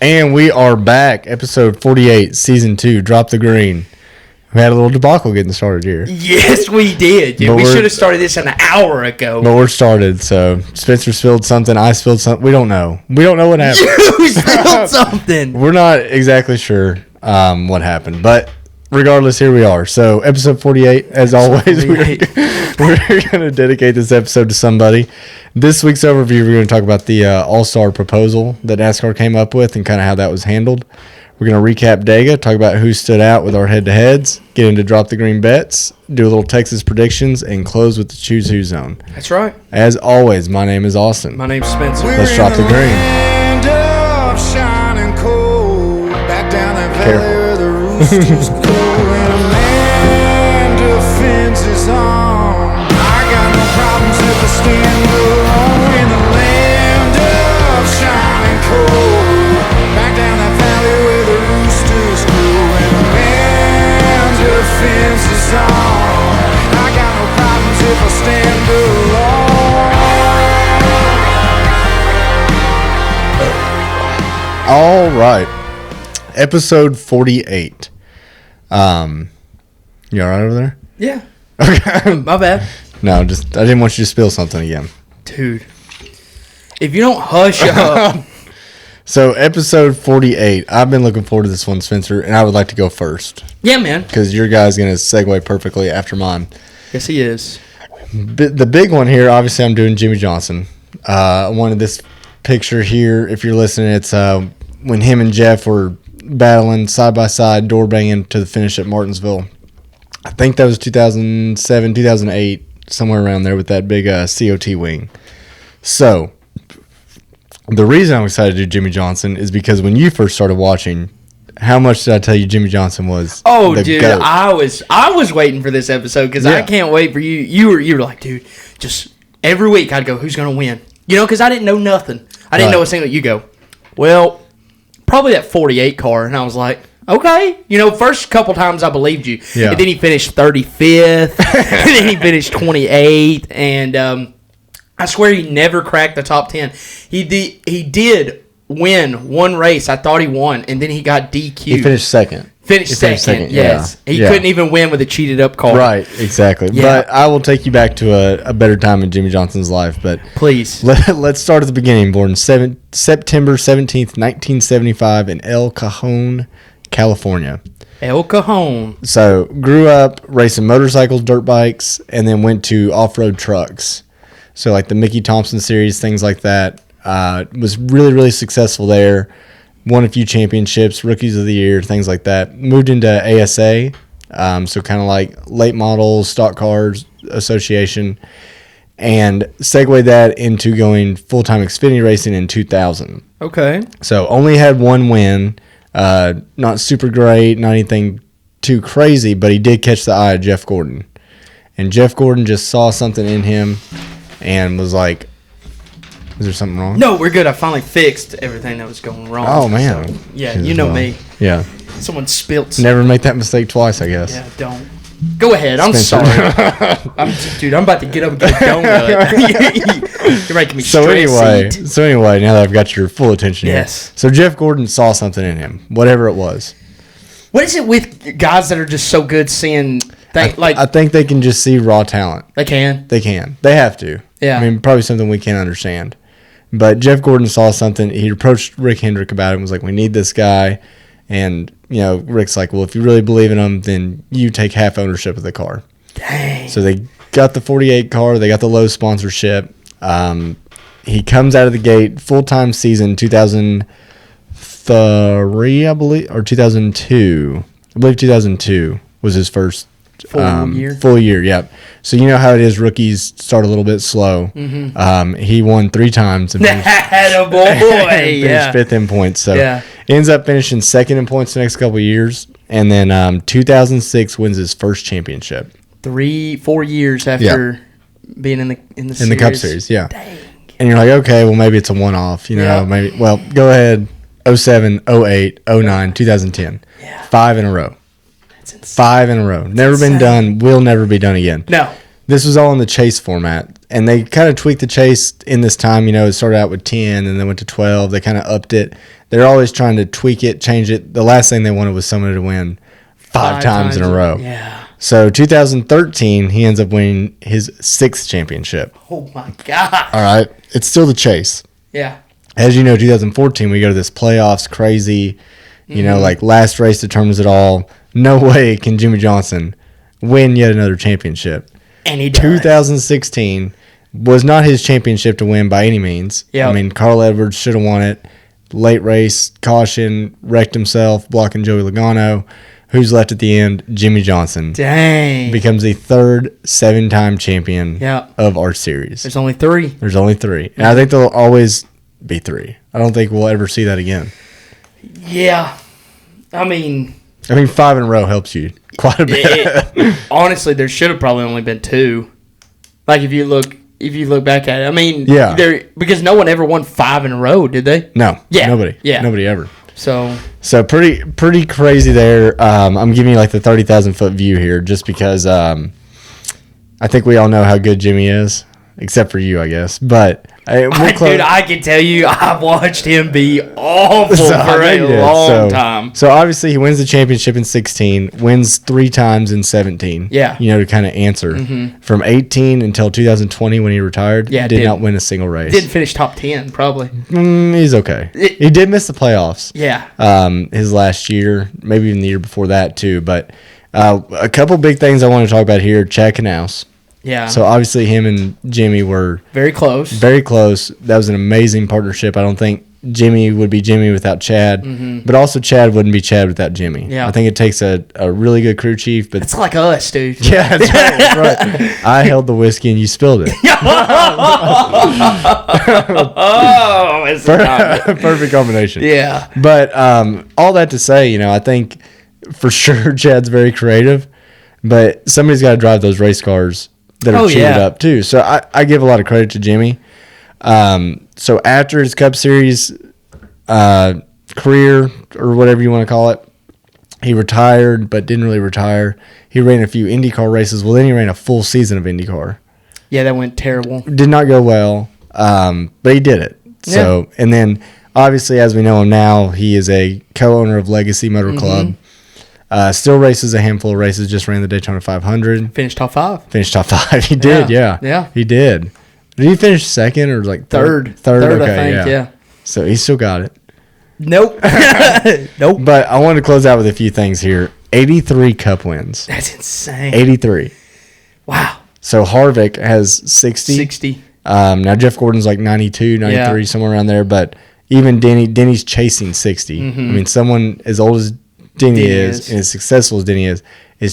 And we are back, episode 48, season 2, Drop the Green. We had a little debacle getting started here. Yes, we did. Dude, we should have started this an hour ago. But we're started, so Spencer spilled something, I spilled something. We don't know. We don't know what happened. You spilled something. We're not exactly sure what happened, but regardless, here we are. So, episode 48, as always, we're going to dedicate this episode to somebody. This week's overview, we're going to talk about the All-Star proposal that NASCAR came up with and kind of how that was handled. We're going to recap Dega, talk about who stood out with our head-to-heads, get into Drop the Green Bets, do a little Texas predictions, and close with the Choose Who Zone. That's right. As always, my name is Austin. My name's Spencer. Let's drop the green. All right, episode 48. You all right over there? Yeah. Okay. My bad. No, I didn't want you to spill something again. Dude, if you don't hush up. So, episode 48. I've been looking forward to this one, Spencer, and I would like to go first. Yeah, man. Because your guy's going to segue perfectly after mine. Yes, he is. The big one here, obviously, I'm doing Jimmie Johnson. I wanted this picture here. If you're listening, it's when him and Jeff were battling side by side, door banging to the finish at Martinsville. I think that was 2007, 2008, somewhere around there with that big COT wing. So, the reason I'm excited to do Jimmie Johnson is because when you first started watching, how much did I tell you Jimmie Johnson was? Oh, dude, GOAT? I was waiting for this episode because I can't wait for you. You were like, dude, just every week I'd go, who's gonna win? You know, because I didn't know nothing. I didn't know a single. You go, well, probably that 48 car, and I was like, okay. You know, first couple times I believed you, and then he finished 35th, and then he finished 28th, and I swear he never cracked the top 10. He did win one race. I thought he won, and then he got DQ'd. He finished second. Finished second, yes. Yeah. He couldn't even win with a cheated up car. Right, exactly. Yeah. But I will take you back to a better time in Jimmie Johnson's life. But please. Let's start at the beginning. Born September 17th, 1975 in El Cajon, California. El Cajon. So grew up racing motorcycles, dirt bikes, and then went to off-road trucks. So like the Mickey Thompson series, things like that. Was really, really successful there. Won a few championships, rookies of the year, things like that. Moved into ASA, so kind of like late models, stock cars association, and segued that into going full-time Xfinity racing in 2000. Okay. So only had one win, not super great, not anything too crazy, but he did catch the eye of Jeff Gordon. And Jeff Gordon just saw something in him and was like, is there something wrong? No, we're good. I finally fixed everything that was going wrong. Oh, man. So, yeah, you know me. Yeah. Someone spilt something. Never make that mistake twice, I guess. Yeah, don't. Go ahead. I'm Spencer. sorry. I'm about to get up and get a donut. You're making me stressed. So anyway, now that I've got your full attention here. Yes. So Jeff Gordon saw something in him, whatever it was. What is it with guys that are just so good seeing things? I think they can just see raw talent. They can? They can. They have to. Yeah. I mean, probably something we can't understand. But Jeff Gordon saw something. He approached Rick Hendrick about it and was like, we need this guy. And, you know, Rick's like, well, if you really believe in him, then you take half ownership of the car. Dang. So they got the 48 car. They got the low sponsorship. He comes out of the gate, full-time season, 2003, I believe, or 2002. I believe 2002 was his first full year, yep. So you know how it is, rookies start a little bit slow. Mm-hmm. He won 3 times and finished fifth in points. So ends up finishing second in points the next couple of years. And then 2006 wins his first championship. 3-4 years after being in the series. In the Cup Series, yeah. Dang. And you're like, okay, well, maybe it's a one-off. You know, maybe. Well, go ahead. 07, 08, 09, 2010. Yeah. 5 in a row. That's insane. 5 in a row. Never been done. Will never be done again. No. This was all in the chase format, and they kind of tweaked the chase in this time. It started out with 10 and then went to 12. They kind of upped it. They're always trying to tweak it, change it. The last thing they wanted was somebody to win five times in a row. Yeah. So 2013, he ends up winning his 6th championship. Oh, my God. All right. It's still the chase. Yeah. As you know, 2014, we go to this playoffs, crazy, like last race determines it all. No way can Jimmie Johnson win yet another championship. And he does. 2016 was not his championship to win by any means. Yep. I mean, Carl Edwards should have won it. Late race, caution, wrecked himself, blocking Joey Logano. Who's left at the end? Jimmie Johnson. Dang. Becomes the 3rd 7-time champion of our series. There's only 3. There's only 3. And I think there'll always be 3. I don't think we'll ever see that again. Yeah. I mean 5 in a row helps you quite a bit. Honestly, there should have probably only been 2. Like if you look back at it. I mean, because no one ever won 5 in a row, did they? No. Yeah. Nobody. Yeah. Nobody ever. So pretty crazy there. I'm giving you like the 30,000-foot view here just because I think we all know how good Jimmie is, except for you, I guess. But dude, I can tell you, I've watched him be awful for a long time. So obviously he wins the championship in 16, wins 3 times in 17. Yeah. To kind of answer. From 18 until 2020 when he retired, did not win a single race. Didn't finish top 10, probably. He's okay. He did miss the playoffs. Yeah. His last year, maybe even the year before that too. But a couple big things I want to talk about here. Chad Knaus. Yeah. So obviously him and Jimmie were very close. Very close. That was an amazing partnership. I don't think Jimmie would be Jimmie without Chad, but also Chad wouldn't be Chad without Jimmie. Yeah. I think it takes a really good crew chief. But it's like us, dude. Yeah, that's right. That's right. I held the whiskey and you spilled it. It's perfect combination. Yeah. But all that to say, I think for sure Chad's very creative, but somebody's got to drive those race cars that are cheated up too. So I give a lot of credit to Jimmie. So after his Cup Series career, or whatever you want to call it, he retired, but didn't really retire. He ran a few IndyCar races. Well, then he ran a full season of IndyCar. Yeah, that went terrible. Did not go well, but he did it. So, and then obviously, as we know him now, he is a co-owner of Legacy Motor Club. Still races a handful of races. Just ran the Daytona 500. Finished top 5. He did, yeah. He did. Did he finish second or like third? Third, okay, I think, yeah. So he still got it. Nope. Nope. But I wanted to close out with a few things here. 83 Cup wins. That's insane. 83. Wow. So Harvick has 60. 60. Now Jeff Gordon's like 92, 93, somewhere around there. But even Denny's chasing 60. I mean, someone as old as Denny is and as successful as Denny is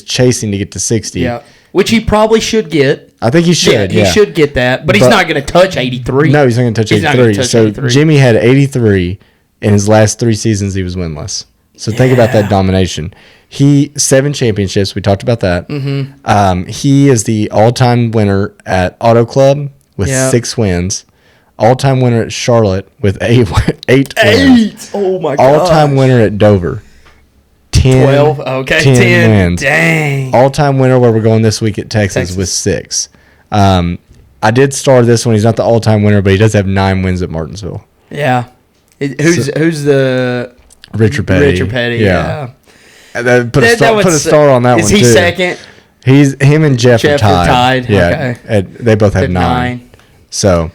chasing to get to 60. Yeah. Which he probably should get. I think he should. He should get that, but he's not going to touch 83. No, he's not going to touch 83. So Jimmie had 83 in his last 3 seasons. He was winless. So think about that domination. 7 championships. We talked about that. He is the all-time winner at Auto Club with 6 wins. All-time winner at Charlotte with 8 wins. Oh my god. All-time winner at Dover. 12. Okay. 10 wins. Dang. All-time winner where we're going this week at Texas. With 6. I did star this one. He's not the all-time winner, but he does have 9 wins at Martinsville. Yeah. Who's the Richard Petty? Richard Petty. Yeah. Put a star on that one too. Is he second? Him and Jeff are tied. Yeah. Okay. They both have 9. So,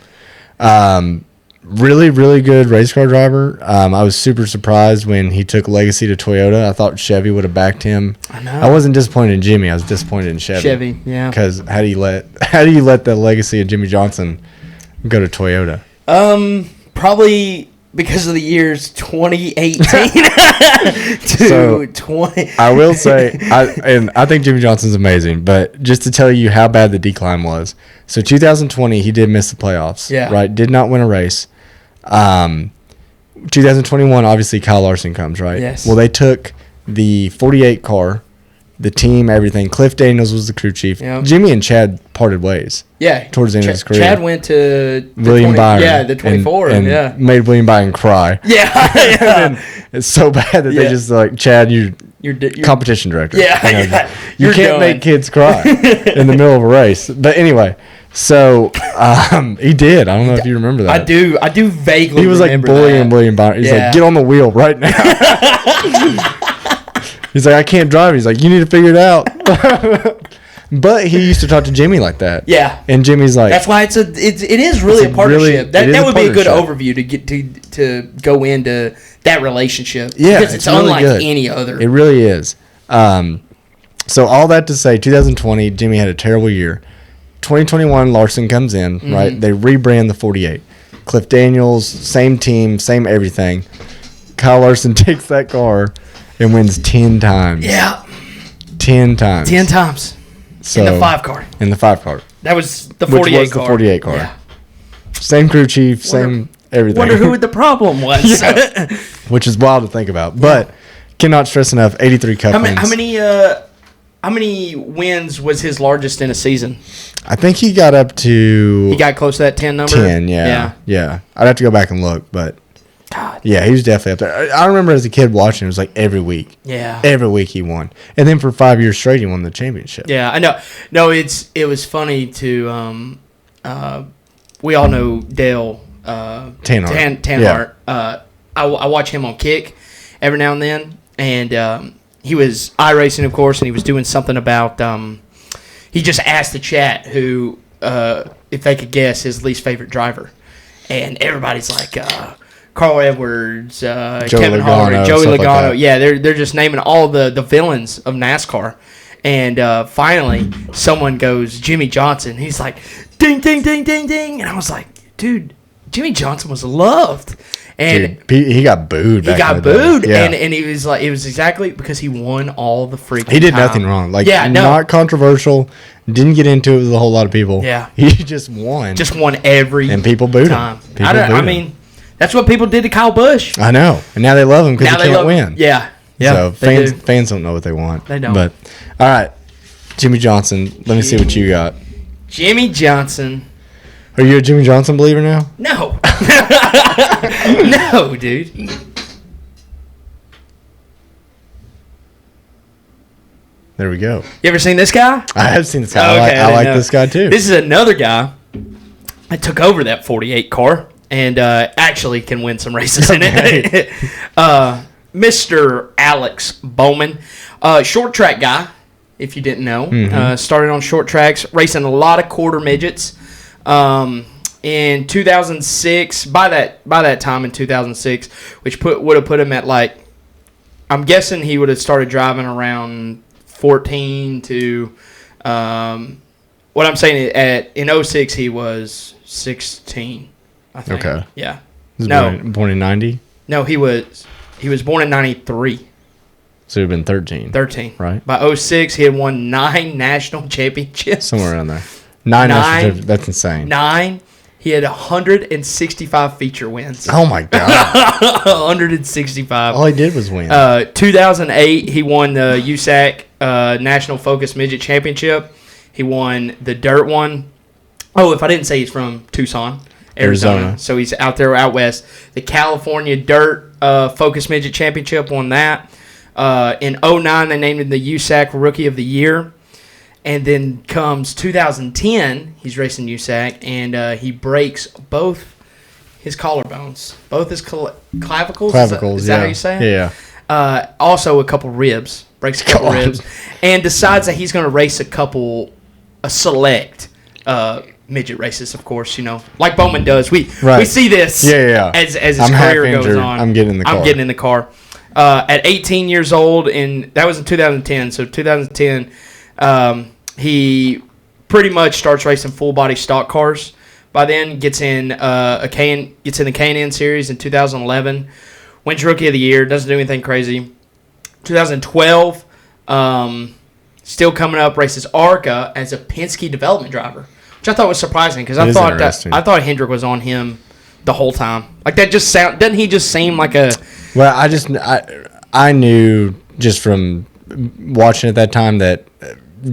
really, really good race car driver. I was super surprised when he took Legacy to Toyota. I thought Chevy would have backed him. I know. I wasn't disappointed in Jimmie. I was disappointed in Chevy. Yeah. Because how do you let the legacy of Jimmie Johnson go to Toyota? Probably because of the years 2018 to 20. I will say, I think Jimmie Johnson's amazing, but just to tell you how bad the decline was. So 2020, he did miss the playoffs. Yeah. Right? Did not win a race. 2021, obviously Kyle Larson comes, right? Yes. Well, they took the 48 car, the team, everything. Cliff Daniels was the crew chief. Yep. Jimmie and Chad parted ways. Yeah. Towards the end of his career. Chad went to William Byron. Yeah, the 24. And made William Byron cry. Yeah. It's so bad that they just like, Chad, you're You're competition director. Yeah, you know, yeah. You can't make kids cry in the middle of a race. But anyway, so he did. I don't know if you remember that. I do vaguely. He was like bullying William Byron. He's like, get on the wheel right now. He's like, I can't drive. He's like, you need to figure it out. But he used to talk to Jimmie like that. Yeah. And Jimmie's like, that's why it is really a partnership. That would be a good overview to get to go into that relationship. Yeah, because it's unlike really any other. It really is. So all that to say, 2020, Jimmie had a terrible year. 2021, Larson comes in, right? They rebrand the 48. Cliff Daniels, same team, same everything. Kyle Larson takes that car and wins 10 times. Yeah. 10 times. 10 times. So, in the 5 car. In the 5 car. That was the 48 Which was car. the 48 car. Yeah. Same crew chief, same everything. Wonder who the problem was. Which is wild to think about. But cannot stress enough, 83 cup wins. How many wins was his largest in a season? I think he got up to... He got close to that 10 number? 10, yeah. I'd have to go back and look, but... God. Yeah, he was definitely up there. I remember as a kid watching, it was like every week. Yeah. Every week he won. And then for 5 years straight, he won the championship. Yeah, I know. No, it was funny to... we all know Dale Tanhart. Yeah. I watch him on Kick every now and then, and he was iRacing, of course, and he was doing something about... he just asked the chat who, if they could guess his least favorite driver. And everybody's like... Carl Edwards, Kevin Harvick, Joey Logano. Like yeah, they're just naming all the villains of NASCAR. And finally, someone goes, Jimmie Johnson. He's like, ding, ding, ding, ding, ding. And I was like, dude, Jimmie Johnson was loved. And he got booed. He got booed. Yeah. And he was like, it was exactly because he won all the freaking He did nothing wrong. Like, not controversial. Didn't get into it with a whole lot of people. Yeah. He just won. Just won every And people booed time. him. I mean... That's what people did to Kyle Busch. I know. And now they love him because he can't win. Yeah. So fans don't know what they want. They don't. But, all right. Jimmie Johnson. Let me see what you got. Jimmie Johnson. Are you a Jimmie Johnson believer now? No. No, dude. There we go. You ever seen this guy? I have seen this guy. Okay, I like this guy too. This is another guy that took over that 48 car. And actually can win some races in it. Mr. Alex Bowman. Short track guy, if you didn't know. Started on short tracks, racing a lot of quarter midgets. In 2006, by that time in 2006, which would have put him at like, I'm guessing he would have started driving around 14 to, what I'm saying, in 06 he was 16. I think. Okay. Yeah. Born in 90? No, he was born in 93. So he'd been 13. 13. Right. By 06, he had won 9 national championships. Somewhere around there. 9 national championships. That's insane. 9. He had 165 feature wins. Oh, my God. 165. All he did was win. 2008, he won the USAC National Focus Midget Championship. He won the dirt one. Oh, if I didn't say he's from Tucson. Arizona. So he's out there out west. The California Dirt Focus Midget Championship won that. In 2009, they named him the USAC Rookie of the Year. And then comes 2010, he's racing USAC, and he breaks both his collarbones, both his clavicles. Is that how you say it? Yeah. Also a couple ribs. Breaks a couple ribs. And decides that he's going to race a select midget races, of course, like Bowman does. We see this as his career goes on. I'm getting in the car. At 18 years old, and that was in 2010. So 2010, he pretty much starts racing full body stock cars. By then, gets in the K&N series in 2011. Wins Rookie of the Year. Doesn't do anything crazy. 2012, still coming up, races ARCA as a Penske development driver. Which I thought was surprising because I thought Hendrick was on him the whole time. Like that just doesn't he just seem like a? Well, I knew just from watching at that time that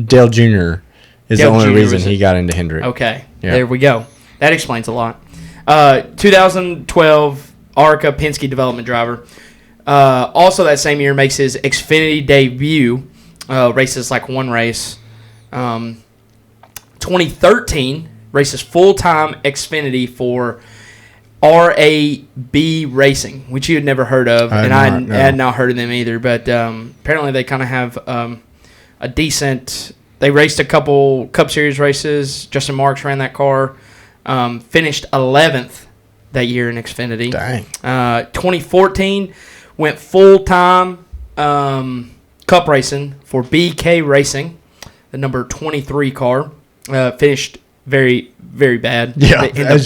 Dale Jr. is the only reason he got into Hendrick. Okay, There we go. That explains a lot. 2012 ARCA Penske development driver. Also that same year makes his Xfinity debut. Races like one race. 2013 races full-time Xfinity for RAB Racing, which you had never heard of, I had not heard of them either. But apparently they kind of have a decent. They raced a couple Cup Series races. Justin Marks ran that car. Finished 11th that year in Xfinity. Dang. 2014 went full-time Cup racing for BK Racing, the number 23 car. Finished very, very bad. Yeah,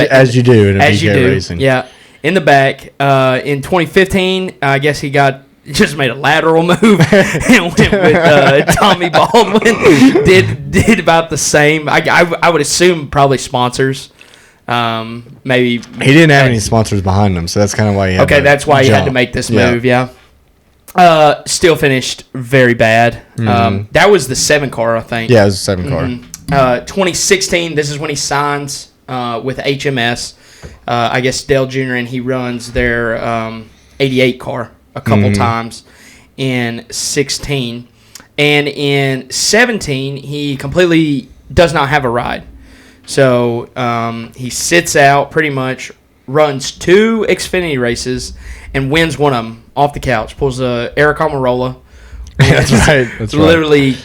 as you do in a BK Racing. Yeah, in the back. In 2015, I guess he just made a lateral move and went with Tommy Baldwin. Did about the same. I would assume probably sponsors. Maybe he didn't have any sponsors behind him, so that's kind of why he had that's why he had to make this move. Yeah. Still finished very bad. That was the 7 car, I think. Yeah, it was a 7 car. 2016, this is when he signs with HMS. I guess Dale Jr., and he runs their 88 car a couple times in 16. And in 17, he completely does not have a ride. So he sits out pretty much, runs 2 Xfinity races, and wins one of them off the couch. Pulls a Eric Almirola. That's right. That's literally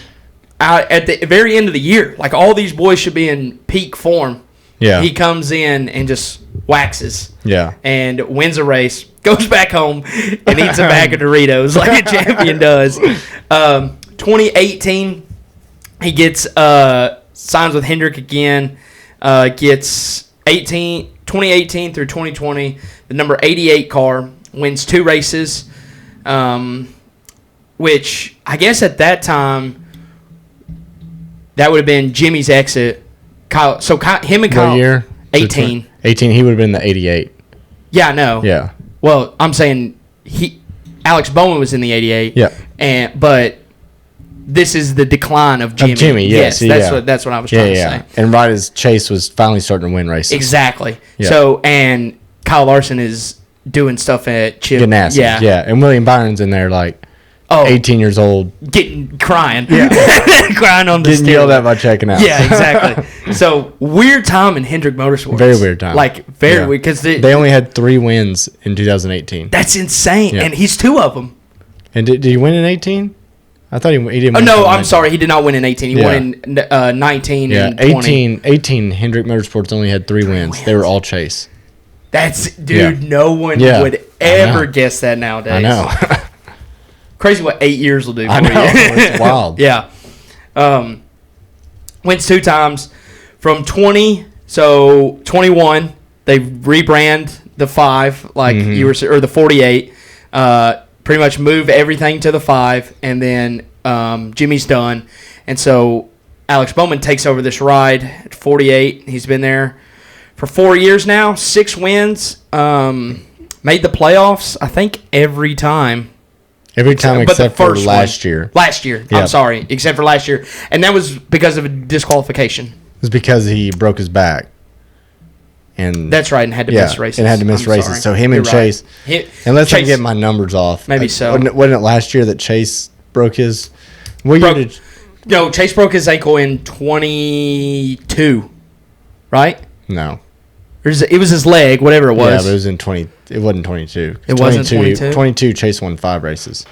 out at the very end of the year. Like, all these boys should be in peak form. Yeah. He comes in and just waxes. Yeah. And wins a race, goes back home, and eats a bag of Doritos like a champion does. 2018, he gets signs with Hendrick again. Gets 2018 through 2020, the number 88 car, wins 2 races, which I guess at that time that would have been Jimmie's exit. Kyle, him and Kyle. What year? 18. 18. He would have been the 88. Yeah, I know. Yeah. Well, I'm saying Alex Bowman was in the 88. Yeah. But this is the decline of Jimmie. Yes. That's what I was trying to say. And right as Chase was finally starting to win races. Exactly. Yeah. So, and Kyle Larson is doing stuff at Chip. Ganassi. Yeah. And William Byron's in there 18 years old. Crying. Yeah. Crying on the Getting yelled at by checking out. Yeah, exactly. So, weird time in Hendrick Motorsports. Very weird time. Very weird. Because they only had 3 wins in 2018. That's insane. Yeah. And he's 2 of them. And did he win in 18? I thought he didn't win. Oh, no, I'm sorry. He did not win in 18. He won in 19 and 20. 18, Hendrick Motorsports only had 3 wins. They were all Chase. No one would ever guess that nowadays. I know. Crazy what 8 years will do for I know. you. It's wild. Yeah. Wins 2 times. From 20, so 21, they rebrand the 5, you were, or the 48. Pretty much move everything to the 5, and then Jimmie's done. And so Alex Bowman takes over this ride at 48. He's been there for 4 years now, 6 wins. Made the playoffs, I think, every time. Every time except for last year. Last year. Yep. I'm sorry. Except for last year. And that was because of a disqualification. It was because he broke his back. And that's right, and had to miss races. And had to miss races. So him and Chase, unless I get my numbers off. Maybe so. Wasn't it last year that Chase broke his? No, Chase broke his ankle in 22, right? No. It was his leg, whatever it was. Yeah, but it was in 20. It wasn't 22. It wasn't 22? 22, Chase won 5 races.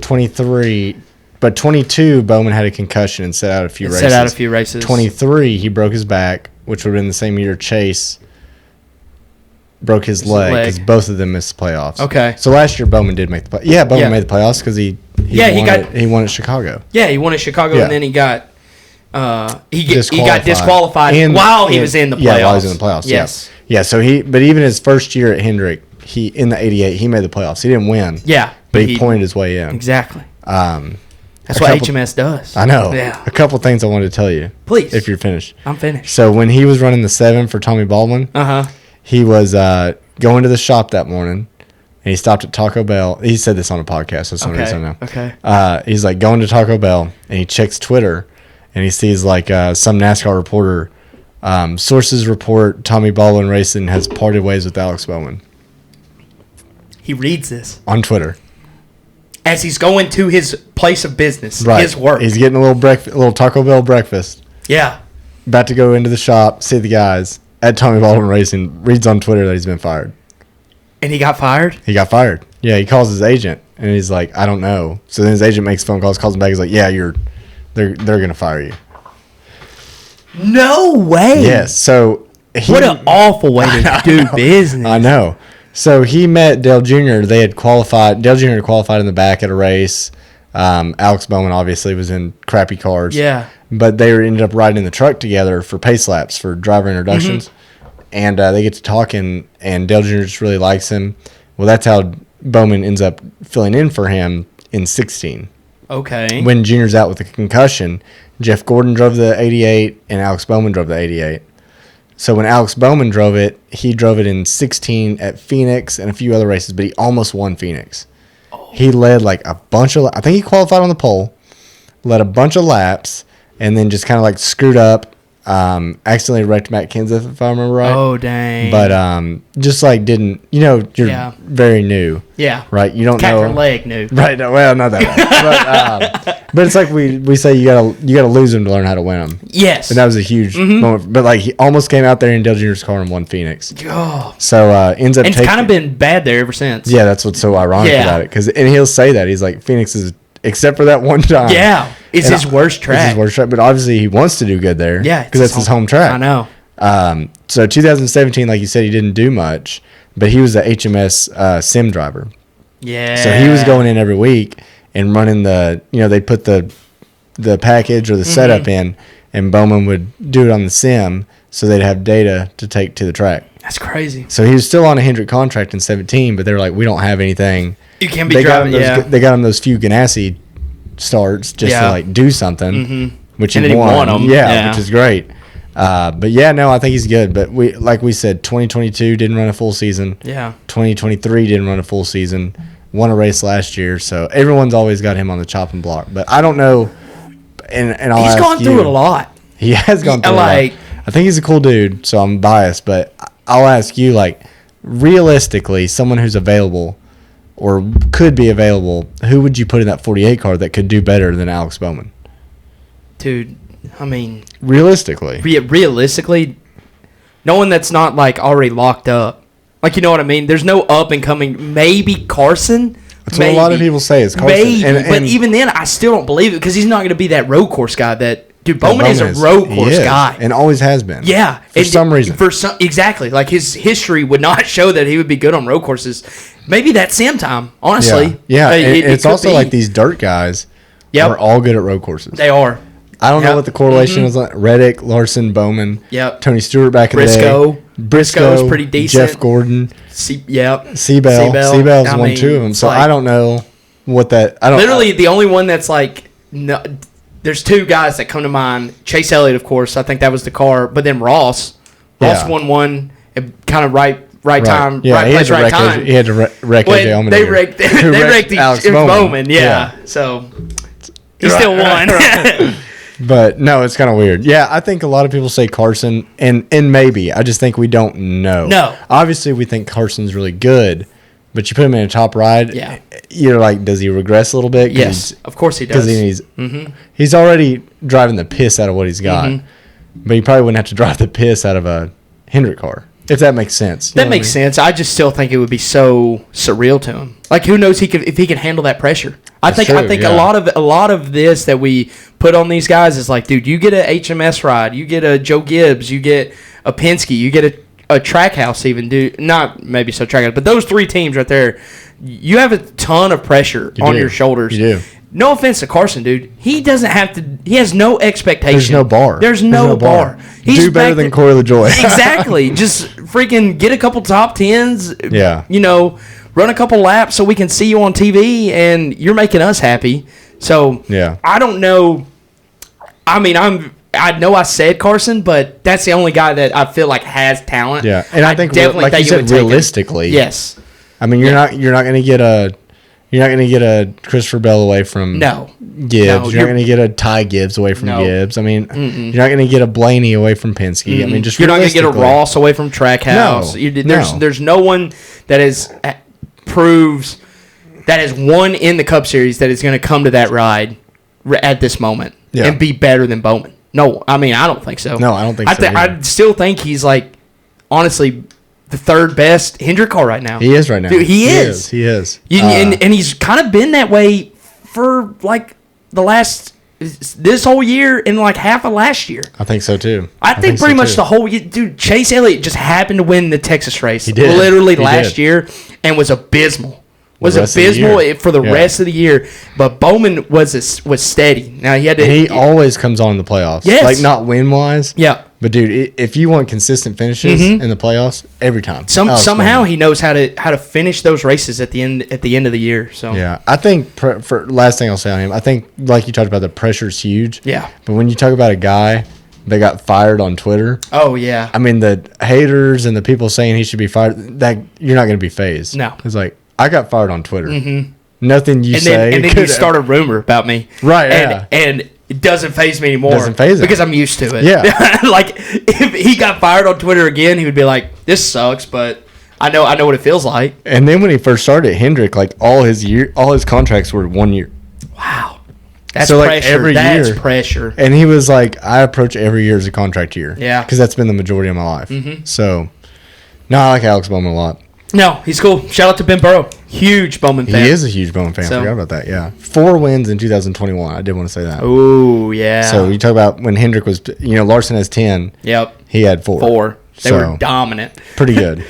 23, but 22, Bowman had a concussion and set out a few races. 23, he broke his back, which would have been the same year Chase broke his leg because both of them missed the playoffs. Okay. So last year Bowman did make the playoffs. Yeah, Bowman made the playoffs because he won at Chicago. Yeah, he won at Chicago, and then he got disqualified while he was in the playoffs. Yeah, while he was in the playoffs. Yes. Yeah. So but even his first year at Hendrick, in the 88, he made the playoffs. He didn't win. Yeah, but he pointed his way in. Exactly. That's what HMS does. I know. Yeah. A couple things I wanted to tell you. Please. If you're finished. I'm finished. So when he was running the 7 for Tommy Baldwin, he was going to the shop that morning, and he stopped at Taco Bell. He said this on a podcast, so some reason I know. Okay. He's going to Taco Bell, and he checks Twitter, and he sees some NASCAR reporter, sources report Tommy Baldwin Racing has parted ways with Alex Bowman. He reads this on Twitter as he's going to his place of business, his work. He's getting a little Taco Bell breakfast. Yeah. About to go into the shop, see the guys at Tommy Baldwin Racing. Reads on Twitter that he's been fired. And he got fired? He got fired. Yeah, he calls his agent, and he's like, I don't know. So then his agent makes phone calls, calls him back. He's like, yeah, they're going to fire you. No way. Yes. So what an awful way to do business. I know. So he met Dale Jr. They had qualified. Dale Jr. had qualified in the back at a race. Alex Bowman obviously was in crappy cars. Yeah. But they ended up riding in the truck together for pace laps for driver introductions. Mm-hmm. And they get to talking, and Dale Jr. just really likes him. Well, that's how Bowman ends up filling in for him in 16. Okay. When Jr.'s out with a concussion, Jeff Gordon drove the 88, and Alex Bowman drove the 88. So when Alex Bowman drove it, he drove it in 16 at Phoenix and a few other races, but he almost won Phoenix. Oh. He led like a bunch of – I think he qualified on the pole, led a bunch of laps, and then just kind of like screwed up. Accidentally wrecked Matt Kenseth, if I remember right. Oh, dang. But just like didn't, you're very new. Yeah. Right? You don't Cat know. your leg new. Right. No, well, not that way. But it's like we say you gotta lose them to learn how to win them. Yes. And that was a huge moment. But like he almost came out there in Dale Jr.'s car and won Phoenix. Oh. So ends up and it's kind of been bad there ever since. Yeah, that's what's so ironic about it. And he'll say that. He's like, Phoenix is, except for that one time. Yeah. It's his worst track. It's his worst track, but obviously he wants to do good there. Yeah. Because that's his home track. I know. So 2017, like you said, he didn't do much, but he was the HMS sim driver. Yeah. So he was going in every week and running they put the package or the setup in, and Bowman would do it on the sim so they'd have data to take to the track. That's crazy. So he was still on a Hendrick contract in 17, but they were like, we don't have anything. You can't be driving, They got him those few Ganassi starts just to like do something, which he won them. Yeah, which is great. But yeah, no, I think he's good. But we said, 2022 didn't run a full season. Yeah. 2023 didn't run a full season. Won a race last year, so everyone's always got him on the chopping block. But I don't know. And he's gone through it a lot. He has gone through a lot. I think he's a cool dude, so I'm biased. But I'll ask you, like, realistically, someone who's available or could be available, who would you put in that 48 car that could do better than Alex Bowman? Dude, I mean, realistically, no one that's not like already locked up. Like, you know what I mean? There's no up and coming. Maybe Carson. That's what a lot of people say is Carson. Maybe, but even then, I still don't believe it because he's not going to be that road course guy. Dude, Bowman is a road course guy, and always has been. Yeah, for some reason. Exactly. Like his history would not show that he would be good on road courses. Maybe that's Sam time. Honestly, yeah. It's also like these dirt guys. Yep. Are all good at road courses. They are. I don't know what the correlation is like. Reddick, Larson, Bowman. Yep. Tony Stewart back in the day. Briscoe's pretty decent. Jeff Gordon. Seabell's won two of them. So I don't know what that. I don't. Literally, the only one that's like, no, there's two guys that come to mind. Chase Elliott, of course. I think that was the car. But then Ross won one. Kind of right time, right place, right time. He had to wreck AJ Allmendinger. They wrecked Alex Bowman. Yeah. So he still won. But no, it's kind of weird. Yeah, I think a lot of people say Carson, and maybe. I just think we don't know. No. Obviously, we think Carson's really good, but you put him in a top ride, you're like, does he regress a little bit? Yes, of course he does. Because he's already driving the piss out of what he's got. But he probably wouldn't have to drive the piss out of a Hendrick car, if that makes sense. That makes sense. I just still think it would be so surreal to him. Like, who knows if he can handle that pressure. I think a lot of this that we put on these guys is like, dude, you get a HMS ride, you get a Joe Gibbs, you get a Penske, you get a Trackhouse even, dude. Not maybe so Trackhouse, but those three teams right there, you have a ton of pressure on your shoulders. You do. No offense to Carson, dude. He doesn't have to. He has no expectation. There's no bar. There's no bar. He's do better than Corey LaJoie. Exactly. Just freaking get a couple top tens. Yeah. Run a couple laps so we can see you on TV, and you're making us happy. So I don't know. I mean, I know I said Carson, but that's the only guy that I feel like has talent. Yeah, and I think definitely like think you said, realistically, yes. I mean, you're not going to get a Christopher Bell away from Gibbs. You're not going to get a Ty Gibbs away from Gibbs. I mean, you're not going to get a Blaney away from Penske. I mean, just you're not going to get a Ross away from Trackhouse. No, There's no one that is proves that has won in the Cup Series that is going to come to that ride at this moment and be better than Bowman. No, I mean, I don't think so. No, I don't think so. I still think he's like, honestly, the third best Hendrick car right now. He is right now. Dude, he is. He is. And he's kind of been that way for like this whole year and like half of last year. I think so too. I think pretty much the whole year. Dude, Chase Elliott just happened to win the Texas race. He did. Literally last year and was abysmal. For the rest of the year. But Bowman was steady. Now he had to. He always comes on in the playoffs. Yes. Like not win wise. Yeah. But dude, if you want consistent finishes in the playoffs, every time. Somehow he knows how to finish those races at the end of the year. So yeah, I think for last thing I'll say on him, I think like you talked about, the pressure's huge. Yeah. But when you talk about a guy that got fired on Twitter, oh yeah, I mean the haters and the people saying he should be fired, that you're not going to be fazed. No, it's like I got fired on Twitter. Nothing you say, and then you start a rumor about me, right? Yeah. And it doesn't faze me anymore. Doesn't faze it because I'm used to it. Yeah. Like if he got fired on Twitter again, he would be like, "This sucks," but I know what it feels like. And then when he first started at Hendrick, like all his contracts were 1 year. Wow, that's so pressure. Like every that's year, pressure. And he was like, I approach every year as a contract year. Yeah, because that's been the majority of my life. So, no, I like Alex Bowman a lot. No, he's cool. Shout out to Ben Burrow. Huge Bowman fan. He is a huge Bowman fan. I forgot about that. Yeah. 4 wins in 2021. I did want to say that. Oh, yeah. So you talk about when Hendrick was, Larson has 10. Yep. He had 4. They were dominant. Pretty good.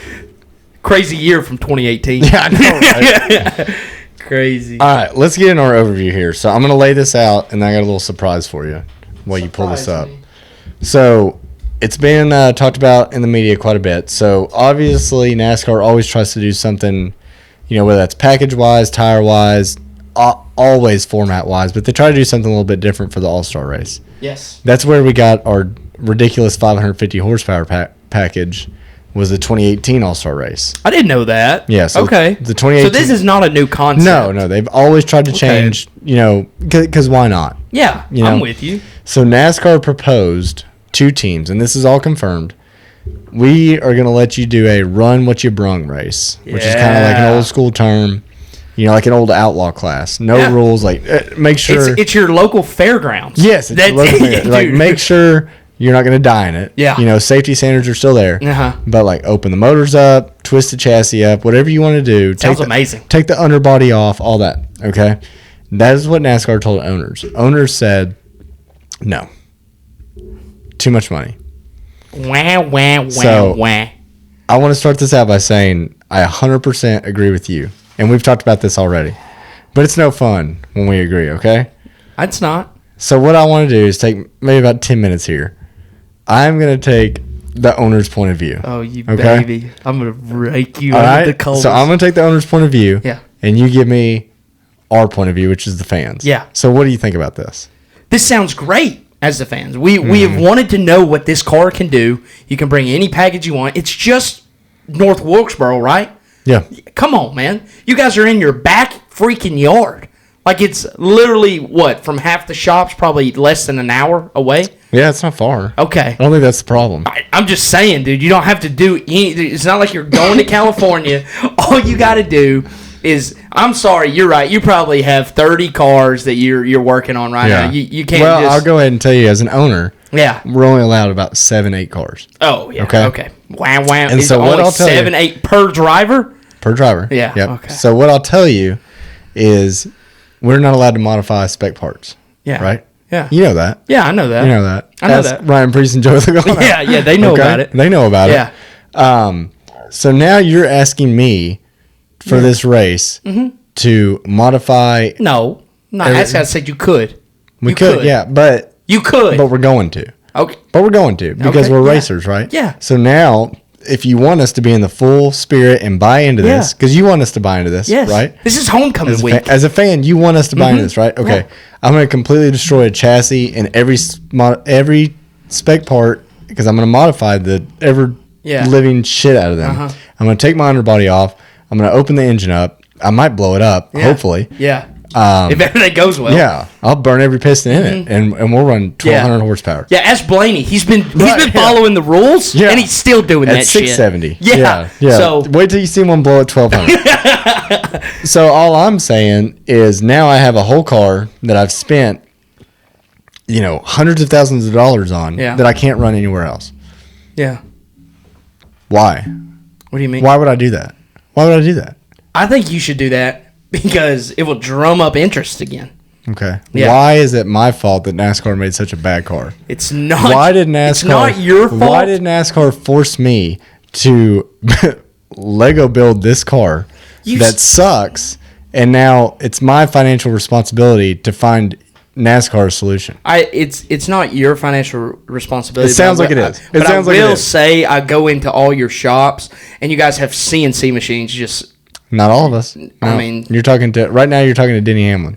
Crazy year from 2018. Yeah, I know, right? Crazy. All right, let's get in our overview here. So I'm going to lay this out, and I got a little surprise for you while you pull this up. So it's been talked about in the media quite a bit. So obviously NASCAR always tries to do something, whether that's package-wise, tire-wise, always format-wise, but they try to do something a little bit different for the All-Star race. Yes. That's where we got our ridiculous 550 horsepower package was the 2018 All-Star race. I didn't know that. Yeah. So okay. The 2018. So this is not a new concept. No. They've always tried to change, because why not? Yeah, I'm with you. So NASCAR proposed 2 teams, and this is all confirmed. We are going to let you do a run what you brung race, which is kind of like an old school term, like an old outlaw class. No rules. Like, make sure it's your local fairgrounds. Yes, it's your local fairgrounds. Like, make sure you're not going to die in it. Yeah. Safety standards are still there. But like, open the motors up, twist the chassis up, whatever you want to do. Sounds amazing. Take the underbody off, all that. Okay, that is what NASCAR told owners. Owners said, no. Too much money. So, I want to start this out by saying I 100% agree with you. And we've talked about this already. But it's no fun when we agree, okay? It's not. So what I want to do is take maybe about 10 minutes here. I'm going to take the owner's point of view. Oh, you baby. I'm going to rake you out of the coals. So I'm going to take the owner's point of view. Yeah. And you give me our point of view, which is the fans. Yeah. So what do you think about this? This sounds great. As the fans, we have wanted to know what this car can do. You can bring any package you want. It's just North Wilkesboro, right? Yeah. Come on, man. You guys are in your back freaking yard. Like, it's literally, from half the shops, probably less than an hour away? Yeah, it's not far. Okay. I don't think that's the problem. I'm just saying, dude, you don't have to do anything. It's not like you're going to California. All you got to do is, I'm sorry, you're right. You probably have 30 cars that you're working on right now. You can't. Well, I'll go ahead and tell you, as an owner, yeah, we're only allowed about 7-8 cars. Oh yeah. Okay. Wow. And so what I'll tell 7-8 per driver. Per driver. Yeah. Yep. Okay. So what I'll tell you is, we're not allowed to modify spec parts. Yeah. Right. Yeah. You know that. Yeah, I know that. You know that. I know that. Ryan Priest and Joey Logano. Yeah, they know about it. They know about it. So now you're asking me for this race to modify. No, I said you could. We could, yeah, but you could. But we're going to. Okay. But we're going to because we're racers, right? Yeah. So now, if you want us to be in the full spirit and buy into this, because you want us to buy into this, right? This is homecoming week. As a fan, you want us to buy into this, right? Okay. Yeah. I'm going to completely destroy a chassis and every spec part because I'm going to modify the living shit out of them. I'm going to take my underbody off. I'm going to open the engine up. I might blow it up, hopefully. Yeah. If everything goes well. Yeah, I'll burn every piston in it, and we'll run 1,200 horsepower. Yeah, ask Blaney. He's been following the rules, and he's still doing that shit. At 670. Yeah. So wait till you see one blow at 1,200. So all I'm saying is now I have a whole car that I've spent, hundreds of thousands of dollars on that I can't run anywhere else. Yeah. Why? What do you mean? Why would I do that? Why would I do that? I think you should do that because it will drum up interest again. Okay. Yeah. Why is it my fault that NASCAR made such a bad car? It's not. Why did NASCAR? It's not your fault. Why did NASCAR force me to Lego build this car that sucks, and now it's my financial responsibility to find NASCAR solution? It's not your financial responsibility. It sounds like it is. But I will say I go into all your shops and you guys have CNC machines. Just not all of us. No. I mean, you're talking to Denny Hamlin,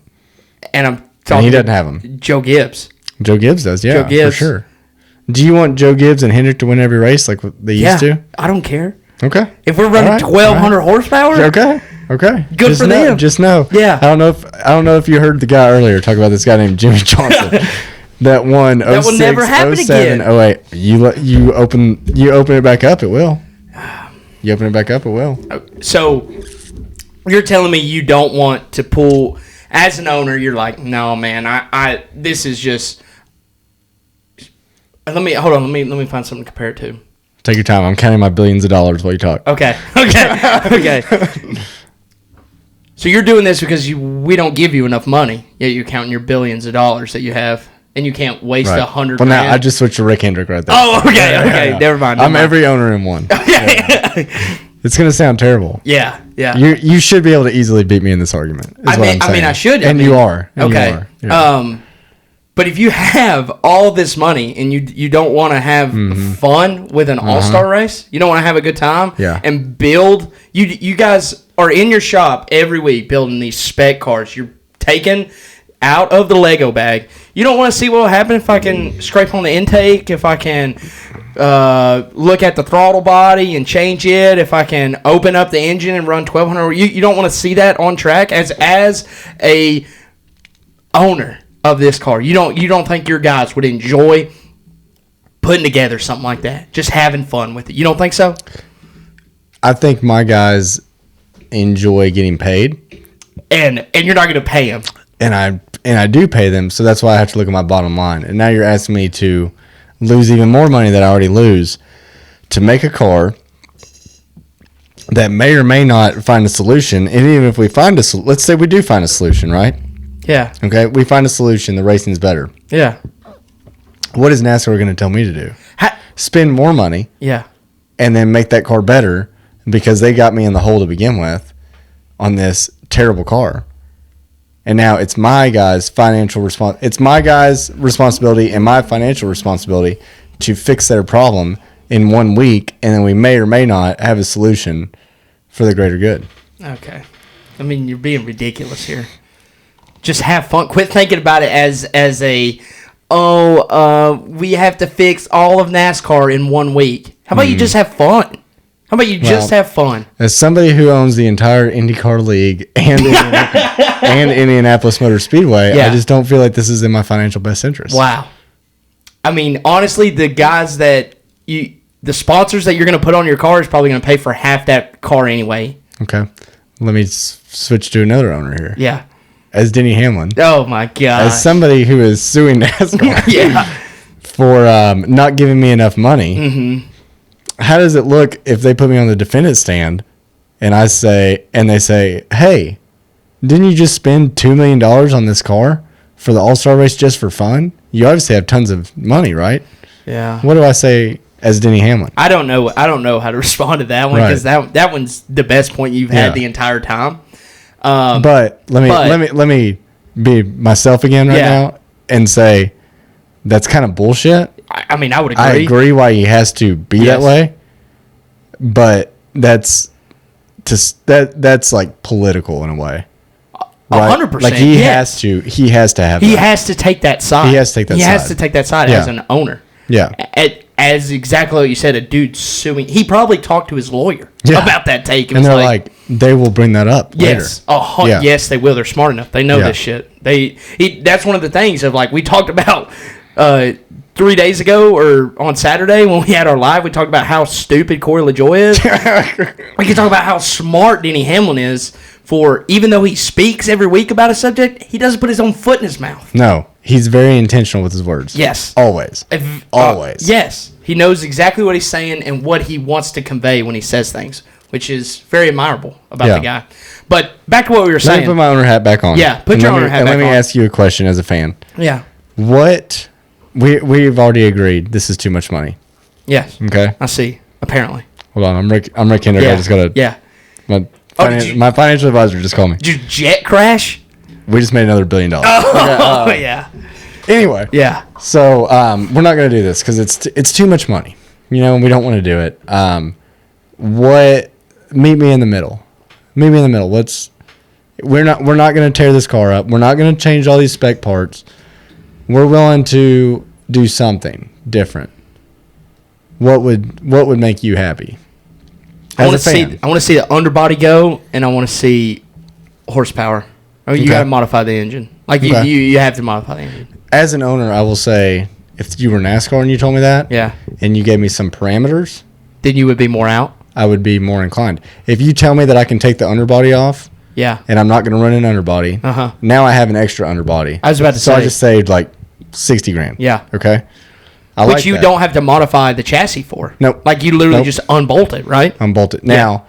and I'm talking. And he doesn't have them. Joe Gibbs. Joe Gibbs does. Yeah, Joe Gibbs. For sure. Do you want Joe Gibbs and Hendrick to win every race like they used to? I don't care. Okay. If we're running 1,200 horsepower, okay. Good for them. Just know. Yeah. I don't know if you heard the guy earlier talk about this guy named Jimmie Johnson that won 06, that will never happen 07, again. 08. You open it back up, it will. You open it back up, it will. So you're telling me you don't want to pull as an owner? You're like, no, man. I this is just. Let me find something to compare it to. Take your time. I'm counting my billions of dollars while you talk. Okay. So you're doing this because we don't give you enough money. Yet you're counting your billions of dollars that you have, and you can't waste $100. Well, now I just switched to Rick Hendrick right there. Oh, okay. Never mind. I'm every owner in one. It's gonna sound terrible. Yeah. You should be able to easily beat me in this argument. I mean, I should. And you are. Okay. You are. But if you have all this money and you don't want to have fun with an all-star race, you don't want to have a good time and build, you guys are in your shop every week building these spec cars. You're taking out of the Lego bag. You don't want to see what will happen if I can scrape on the intake, if I can look at the throttle body and change it, if I can open up the engine and run 1,200. You don't want to see that on track as a owner of this car. You don't think your guys would enjoy putting together something like that, just having fun with it? You don't think so? I think my guys enjoy getting paid, and you're not going to pay them. And I do pay them, so that's why I have to look at my bottom line. And now you're asking me to lose even more money that I already lose to make a car that may or may not find a solution. And even if we find let's say we do find a solution, right? Yeah. Okay, we find a solution. The racing's better. Yeah. What is NASCAR going to tell me to do? Spend more money. Yeah. And then make that car better because they got me in the hole to begin with on this terrible car. And now it's my guys' It's my guys' responsibility and my financial responsibility to fix their problem in 1 week, and then we may or may not have a solution for the greater good. Okay. I mean, you're being ridiculous here. Just have fun. Quit thinking about it as we have to fix all of NASCAR in 1 week. How about you just have fun? How about you just have fun? As somebody who owns the entire IndyCar League and Indianapolis Motor Speedway, I just don't feel like this is in my financial best interest. Wow. I mean, honestly, the guys the sponsors that you're going to put on your car is probably going to pay for half that car anyway. Okay. Let me switch to another owner here. Yeah. As Denny Hamlin. Oh, my God. As somebody who is suing NASCAR for not giving me enough money. Mm-hmm. How does it look if they put me on the defendant stand and they say, hey, didn't you just spend $2 million on this car for the All-Star race just for fun? You obviously have tons of money, right? Yeah. What do I say as Denny Hamlin? I don't know how to respond to that one because that one's the best point you've had the entire time. But let me be myself again now and say that's kind of bullshit. I mean, I would agree. I agree why he has to be that way, but that's like political in a way. 100%. Like he has to have. He has to take that side. He has to take that side. He has to take that side as an owner. Yeah. as exactly what you said, a dude suing. He probably talked to his lawyer about that take. And they're like, they will bring that up later. Yes, they will. They're smart enough. They know this shit. That's one of the things of like we talked about 3 days ago or on Saturday when we had our live. We talked about how stupid Corey LaJoy is. We can talk about how smart Denny Hamlin is. For even though he speaks every week about a subject, he doesn't put his own foot in his mouth. No, he's very intentional with his words. Yes, always. Always. Yes, he knows exactly what he's saying and what he wants to convey when he says things, which is very admirable about the guy. But back to what we were saying. Let me put my owner hat back on. Yeah, put your owner hat back on. Let me ask you a question as a fan. Yeah. What we've already agreed this is too much money. Yes. Okay. I see. Apparently. Hold on, I'm Rick Hendrick. I just gotta. Yeah. My financial advisor just called me. Did your jet crash? We just made another $1 billion. Oh, yeah. Anyway. Yeah. So we're not going to do this because it's too much money. You know, and we don't want to do it. Meet me in the middle. Meet me in the middle. We're not going to tear this car up. We're not going to change all these spec parts. We're willing to do something different. What would make you happy? I want to see the underbody go, and I want to see horsepower. I mean, you got to modify the engine. Like you have to modify the engine. As an owner, I will say, if you were NASCAR and you told me that, and you gave me some parameters, then you would be more out. I would be more inclined. If you tell me that I can take the underbody off, and I'm not going to run an underbody, now I have an extra underbody. I was about to say. So I just saved like $60,000. Yeah. Okay. Which you don't have to modify the chassis for. Nope. Like you literally just unbolt it, right? Unbolt it. Now,